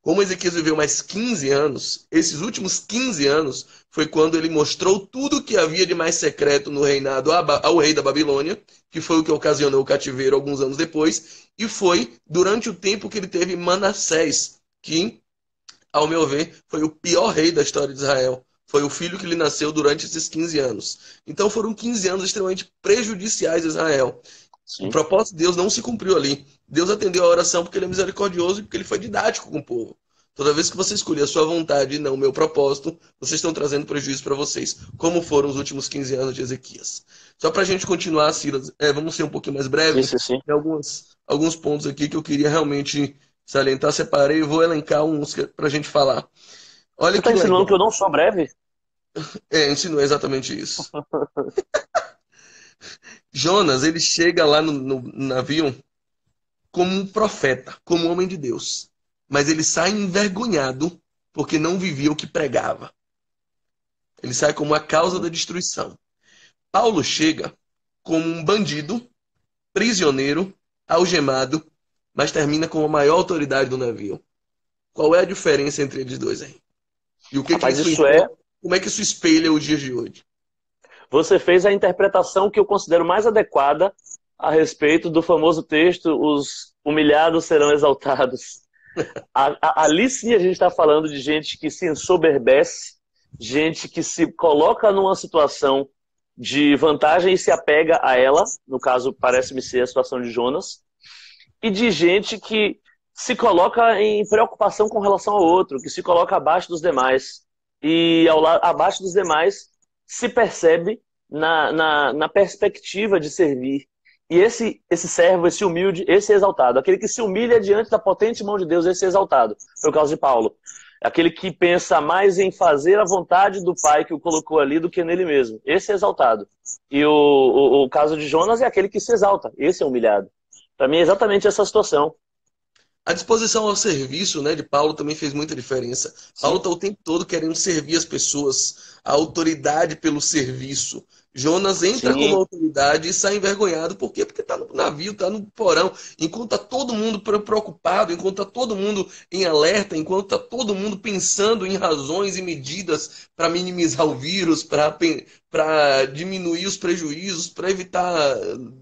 [SPEAKER 1] Como Ezequias viveu mais 15 anos, esses últimos 15 anos foi quando ele mostrou tudo o que havia de mais secreto no reinado ao rei da Babilônia, que foi o que ocasionou o cativeiro alguns anos depois, e foi durante o tempo que ele teve Manassés, que, ao meu ver, foi o pior rei da história de Israel. Foi o filho que lhe nasceu durante esses 15 anos. Então foram 15 anos extremamente prejudiciais a Israel. Sim. O propósito de Deus não se cumpriu ali. Deus atendeu a oração porque ele é misericordioso e porque ele foi didático com o povo. Toda vez que você escolher a sua vontade e não o meu propósito, vocês estão trazendo prejuízo para vocês, como foram os últimos 15 anos de Ezequias. Só para a gente continuar, Silas, vamos ser um pouquinho mais breve.
[SPEAKER 3] Sim.
[SPEAKER 1] Tem alguns pontos aqui que eu queria realmente salientar, separei e vou elencar uns para a gente falar. Olha
[SPEAKER 3] Você
[SPEAKER 1] que
[SPEAKER 3] está insinuando que eu
[SPEAKER 1] legal.
[SPEAKER 3] não sou breve?
[SPEAKER 1] Ensinou exatamente isso. Jonas, ele chega lá no navio como um profeta, como um homem de Deus. Mas ele sai envergonhado porque não vivia o que pregava. Ele sai como a causa da destruição. Paulo chega como um bandido, prisioneiro, algemado, mas termina como a maior autoridade do navio. Qual é a diferença entre eles dois aí? E o que que
[SPEAKER 3] Rapaz,
[SPEAKER 1] isso
[SPEAKER 3] isso é.
[SPEAKER 1] como é que isso espelha os dias de hoje?
[SPEAKER 3] Você fez a interpretação que eu considero mais adequada a respeito do famoso texto: os humilhados serão exaltados. Ali sim a gente está falando de gente que se ensoberbece, gente que se coloca numa situação de vantagem e se apega a ela, no caso parece-me ser a situação de Jonas, e de gente que se coloca em preocupação com relação ao outro, que se coloca abaixo dos demais. E abaixo dos demais se percebe na perspectiva de servir. E esse servo, esse humilde, esse exaltado, aquele que se humilha diante da potente mão de Deus, esse exaltado, foi o caso de Paulo. Aquele que pensa mais em fazer a vontade do Pai que o colocou ali do que nele mesmo. Esse é exaltado. E o caso de Jonas é aquele que se exalta. Esse é humilhado. Para mim é exatamente essa situação.
[SPEAKER 1] A disposição ao serviço, né, de Paulo também fez muita diferença. Paulo
[SPEAKER 3] Sim.
[SPEAKER 1] está o tempo todo querendo servir as pessoas, a autoridade pelo serviço. Jonas entra como
[SPEAKER 3] Sim.
[SPEAKER 1] autoridade e sai envergonhado. Por quê? Porque está no navio, está no porão. Enquanto está todo mundo preocupado, enquanto está todo mundo em alerta, enquanto está todo mundo pensando em razões e medidas para minimizar o vírus, para diminuir os prejuízos, para evitar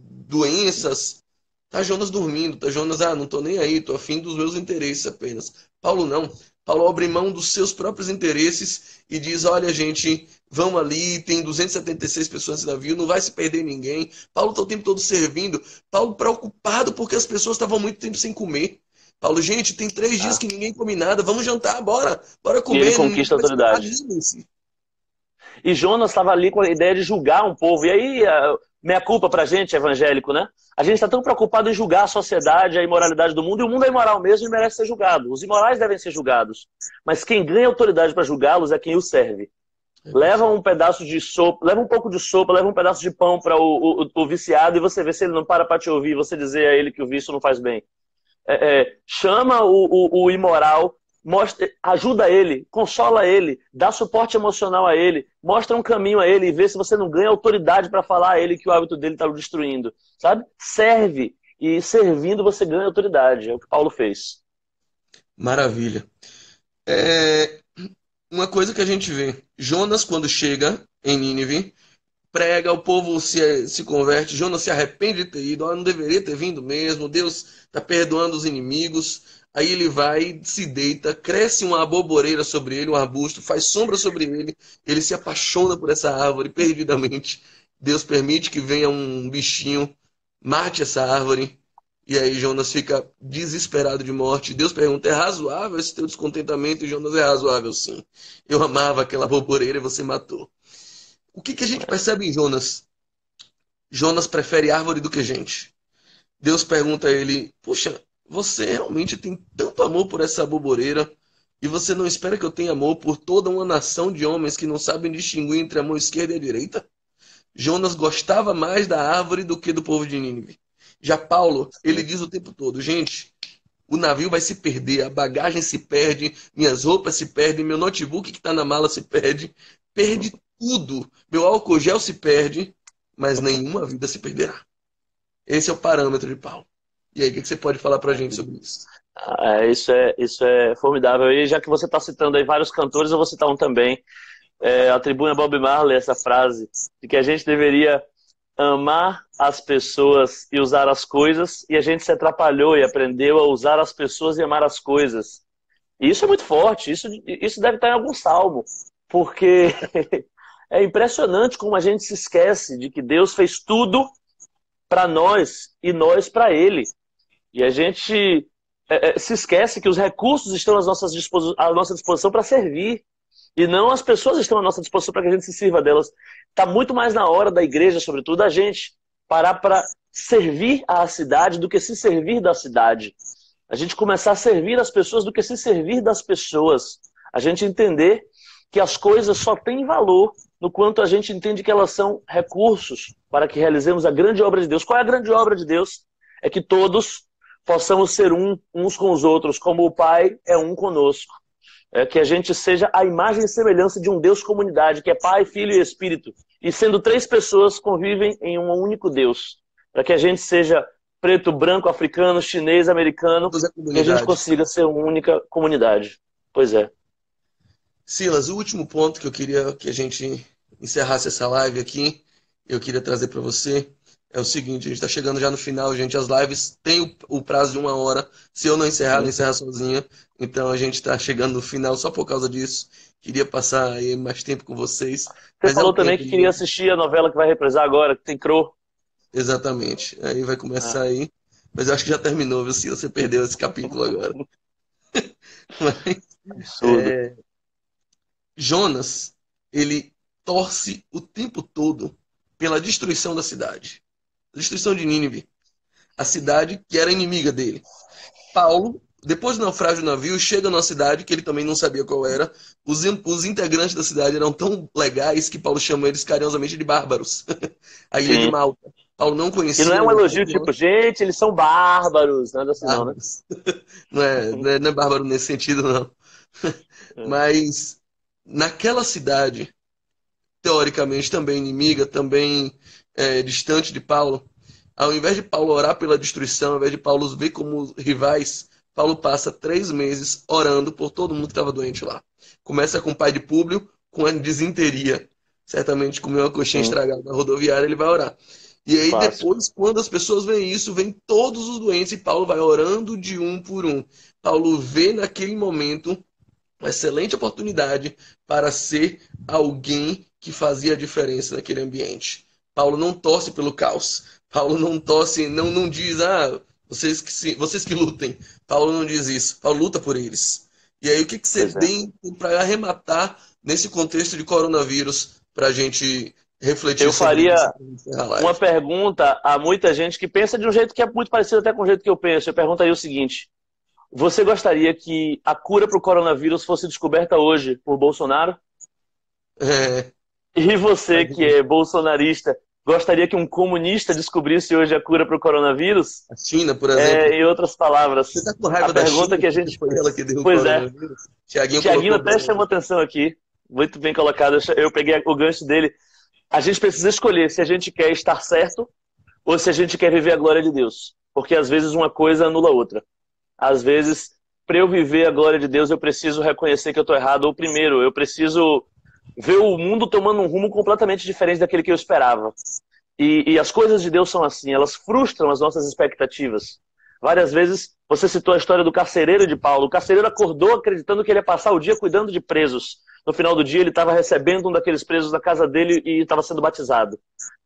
[SPEAKER 1] doenças. Tá Jonas dormindo, tá Jonas, não tô nem aí, tô afim dos meus interesses apenas. Paulo não. Paulo abre mão dos seus próprios interesses e diz, olha gente, vão ali, tem 276 pessoas nesse navio, não vai se perder ninguém. Paulo tá o tempo todo servindo. Paulo preocupado porque as pessoas estavam muito tempo sem comer. Paulo, gente, tem 3 dias
[SPEAKER 3] Ah.
[SPEAKER 1] que ninguém come nada, vamos jantar, bora
[SPEAKER 3] E ele
[SPEAKER 1] comer, ninguém
[SPEAKER 3] conquista a
[SPEAKER 1] vai esperar,
[SPEAKER 3] autoridade.
[SPEAKER 1] animem-se.
[SPEAKER 3] E Jonas estava ali com a ideia de julgar um povo. E aí, meia culpa pra gente, evangélico, né? A gente está tão preocupado em julgar a sociedade, a imoralidade do mundo, e o mundo é imoral mesmo e merece ser julgado. Os imorais devem ser julgados. Mas quem ganha autoridade para julgá-los é quem os serve. Leva um pedaço de sopa, leva um pouco de sopa, leva um pedaço de pão para o viciado e você vê se ele não para te ouvir, você dizer a ele que o vício não faz bem. Chama o imoral, ajuda ele, consola ele, dá suporte emocional a ele, mostra um caminho a ele e vê se você não ganha autoridade para falar a ele que o hábito dele está o destruindo. Sabe? Serve. E servindo você ganha autoridade. É o que Paulo fez.
[SPEAKER 1] Maravilha. Uma coisa que a gente vê, Jonas quando chega em Nínive, prega, o povo se converte, Jonas se arrepende de ter ido, não deveria ter vindo mesmo, Deus está perdoando os inimigos. Aí ele vai, se deita, cresce uma aboboreira sobre ele, um arbusto, faz sombra sobre ele, ele se apaixona por essa árvore perdidamente. Deus permite que venha um bichinho, mate essa árvore, e aí Jonas fica desesperado de morte. Deus pergunta, é razoável esse teu descontentamento? E Jonas, é razoável sim. Eu amava aquela aboboreira e você matou. O que a gente percebe em Jonas? Jonas prefere árvore do que gente. Deus pergunta a ele, puxa, você realmente tem tanto amor por essa aboboreira e você não espera que eu tenha amor por toda uma nação de homens que não sabem distinguir entre a mão esquerda e a direita? Jonas gostava mais da árvore do que do povo de Nínive. Já Paulo, ele diz o tempo todo, gente, o navio vai se perder, a bagagem se perde, minhas roupas se perdem, meu notebook que está na mala se perde tudo. Meu álcool gel se perde, mas nenhuma vida se perderá. Esse é o parâmetro de Paulo. E aí, o que você pode falar pra gente sobre isso?
[SPEAKER 3] Isso é formidável. E já que você está citando aí vários cantores, eu vou citar um também. Atribui a Bob Marley essa frase de que a gente deveria amar as pessoas e usar as coisas, e a gente se atrapalhou e aprendeu a usar as pessoas e amar as coisas. E isso é muito forte, isso deve estar em algum salmo, porque é impressionante como a gente se esquece de que Deus fez tudo para nós e nós para Ele. E a gente se esquece que os recursos estão à nossa disposição para servir. E não as pessoas estão à nossa disposição para que a gente se sirva delas. Está muito mais na hora da igreja, sobretudo, a gente parar para servir à cidade do que se servir da cidade. A gente começar a servir as pessoas do que se servir das pessoas. A gente entender que as coisas só têm valor no quanto a gente entende que elas são recursos para que realizemos a grande obra de Deus. Qual é a grande obra de Deus? É que todos possamos ser uns com os outros, como o Pai é um conosco. É que a gente seja a imagem e semelhança de um Deus comunidade, que é Pai, Filho e Espírito. E sendo 3 pessoas, convivem em um único Deus. Para que a gente seja preto, branco, africano, chinês, americano, que a gente consiga ser uma única comunidade. Pois é.
[SPEAKER 1] Silas, o último ponto que eu queria que a gente encerrasse essa live aqui, eu queria trazer para você, é o seguinte: a gente está chegando já no final, gente. As lives têm o prazo de 1 hora. Se eu não encerrar, ela encerra sozinha. Então a gente está chegando no final só por causa disso. Queria passar aí mais tempo com vocês.
[SPEAKER 3] Você falou também que queria assistir a novela que vai reprisar agora, que tem Cro.
[SPEAKER 1] Exatamente. Aí vai começar aí. Mas eu acho que já terminou, viu, Silas? Você perdeu esse capítulo agora. Mas, Jonas, ele torce o tempo todo pela destruição da cidade. A destruição de Nínive. A cidade que era inimiga dele. Paulo, depois do naufrágio do navio, chega numa cidade que ele também não sabia qual era. Os integrantes da cidade eram tão legais que Paulo chama eles carinhosamente de bárbaros. A ilha de Malta. Paulo não conhecia.
[SPEAKER 3] E não é um elogio tipo, gente, eles são bárbaros. Nada assim, não, né?
[SPEAKER 1] Não é bárbaro nesse sentido, não. Mas naquela cidade, teoricamente também inimiga, também distante de Paulo, ao invés de Paulo orar pela destruição, ao invés de Paulo os ver como rivais, Paulo passa 3 meses orando por todo mundo que estava doente lá. Começa com o pai de Públio, com a disenteria. Certamente comeu uma coxinha estragada na rodoviária, ele vai orar. E aí depois, quando as pessoas veem isso, vem todos os doentes e Paulo vai orando de um por um. Paulo vê naquele momento uma excelente oportunidade para ser alguém que fazia a diferença naquele ambiente. Paulo não torce pelo caos. Paulo não torce, não diz, vocês que lutem. Paulo não diz isso. Paulo luta por eles. E aí, o que você tem para arrematar nesse contexto de coronavírus para a gente refletir
[SPEAKER 3] Eu
[SPEAKER 1] sobre
[SPEAKER 3] faria
[SPEAKER 1] isso?
[SPEAKER 3] uma pergunta a muita gente que pensa de um jeito que é muito parecido até com o jeito que eu penso. Eu perguntaria o seguinte: você gostaria que a cura para o coronavírus fosse descoberta hoje por Bolsonaro? E você, que é bolsonarista, gostaria que um comunista descobrisse hoje a cura para o coronavírus?
[SPEAKER 1] A China, por exemplo.
[SPEAKER 3] Em outras palavras,
[SPEAKER 1] você está com raiva
[SPEAKER 3] a pergunta
[SPEAKER 1] da China,
[SPEAKER 3] que a gente...
[SPEAKER 1] foi ela que deu
[SPEAKER 3] pois
[SPEAKER 1] o coronavírus?
[SPEAKER 3] Tiaguinho até chamou atenção aqui. Muito bem colocado. Eu peguei o gancho dele. A gente precisa escolher se a gente quer estar certo ou se a gente quer viver a glória de Deus. Porque às vezes uma coisa anula a outra. Às vezes, para eu viver a glória de Deus, eu preciso reconhecer que eu estou errado. Ou primeiro, eu preciso ver o mundo tomando um rumo completamente diferente daquele que eu esperava. E as coisas de Deus são assim, elas frustram as nossas expectativas. Várias vezes, você citou a história do carcereiro de Paulo. O carcereiro acordou acreditando que ele ia passar o dia cuidando de presos. No final do dia, ele estava recebendo um daqueles presos na casa dele e estava sendo batizado.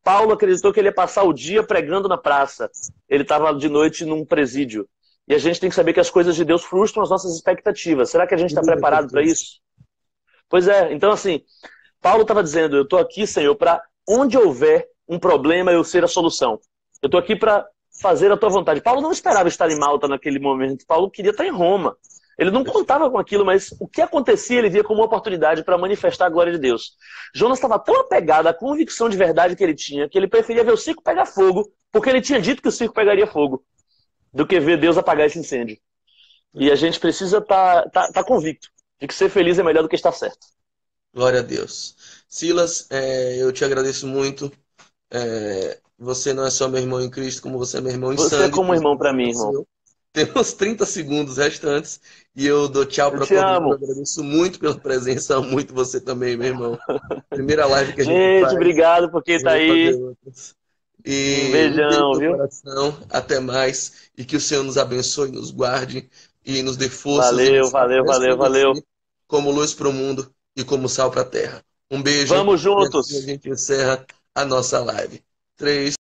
[SPEAKER 3] Paulo acreditou que ele ia passar o dia pregando na praça. Ele estava de noite num presídio. E a gente tem que saber que as coisas de Deus frustram as nossas expectativas. Será que a gente está preparado para isso? Pois é. Então, assim, Paulo estava dizendo, eu estou aqui, Senhor, para onde houver um problema, eu ser a solução. Eu estou aqui para fazer a tua vontade. Paulo não esperava estar em Malta naquele momento. Paulo queria estar em Roma. Ele não contava com aquilo, mas o que acontecia ele via como uma oportunidade para manifestar a glória de Deus. Jonas estava tão apegado à convicção de verdade que ele tinha, que ele preferia ver o circo pegar fogo, porque ele tinha dito que o circo pegaria fogo, do que ver Deus apagar esse incêndio. E a gente precisa estar convicto de que ser feliz é melhor do que estar certo.
[SPEAKER 1] Glória a Deus. Silas, eu te agradeço muito. Você não é só meu irmão em Cristo, como você é meu irmão em sangue.
[SPEAKER 3] Você é como irmão para mim, irmão.
[SPEAKER 1] Temos 30 segundos restantes e eu dou tchau para todo mundo. Eu agradeço muito pela presença, amo muito você também, meu irmão. Primeira live que a gente faz.
[SPEAKER 3] Obrigado por quem está aí.
[SPEAKER 1] E
[SPEAKER 3] um beijão, viu?
[SPEAKER 1] Coração. Até mais. E que o Senhor nos abençoe, nos guarde e nos dê força.
[SPEAKER 3] Valeu.
[SPEAKER 1] Como luz para o mundo e como sal para a terra. Um beijo.
[SPEAKER 3] Vamos juntos.
[SPEAKER 1] E a gente encerra a nossa live. 3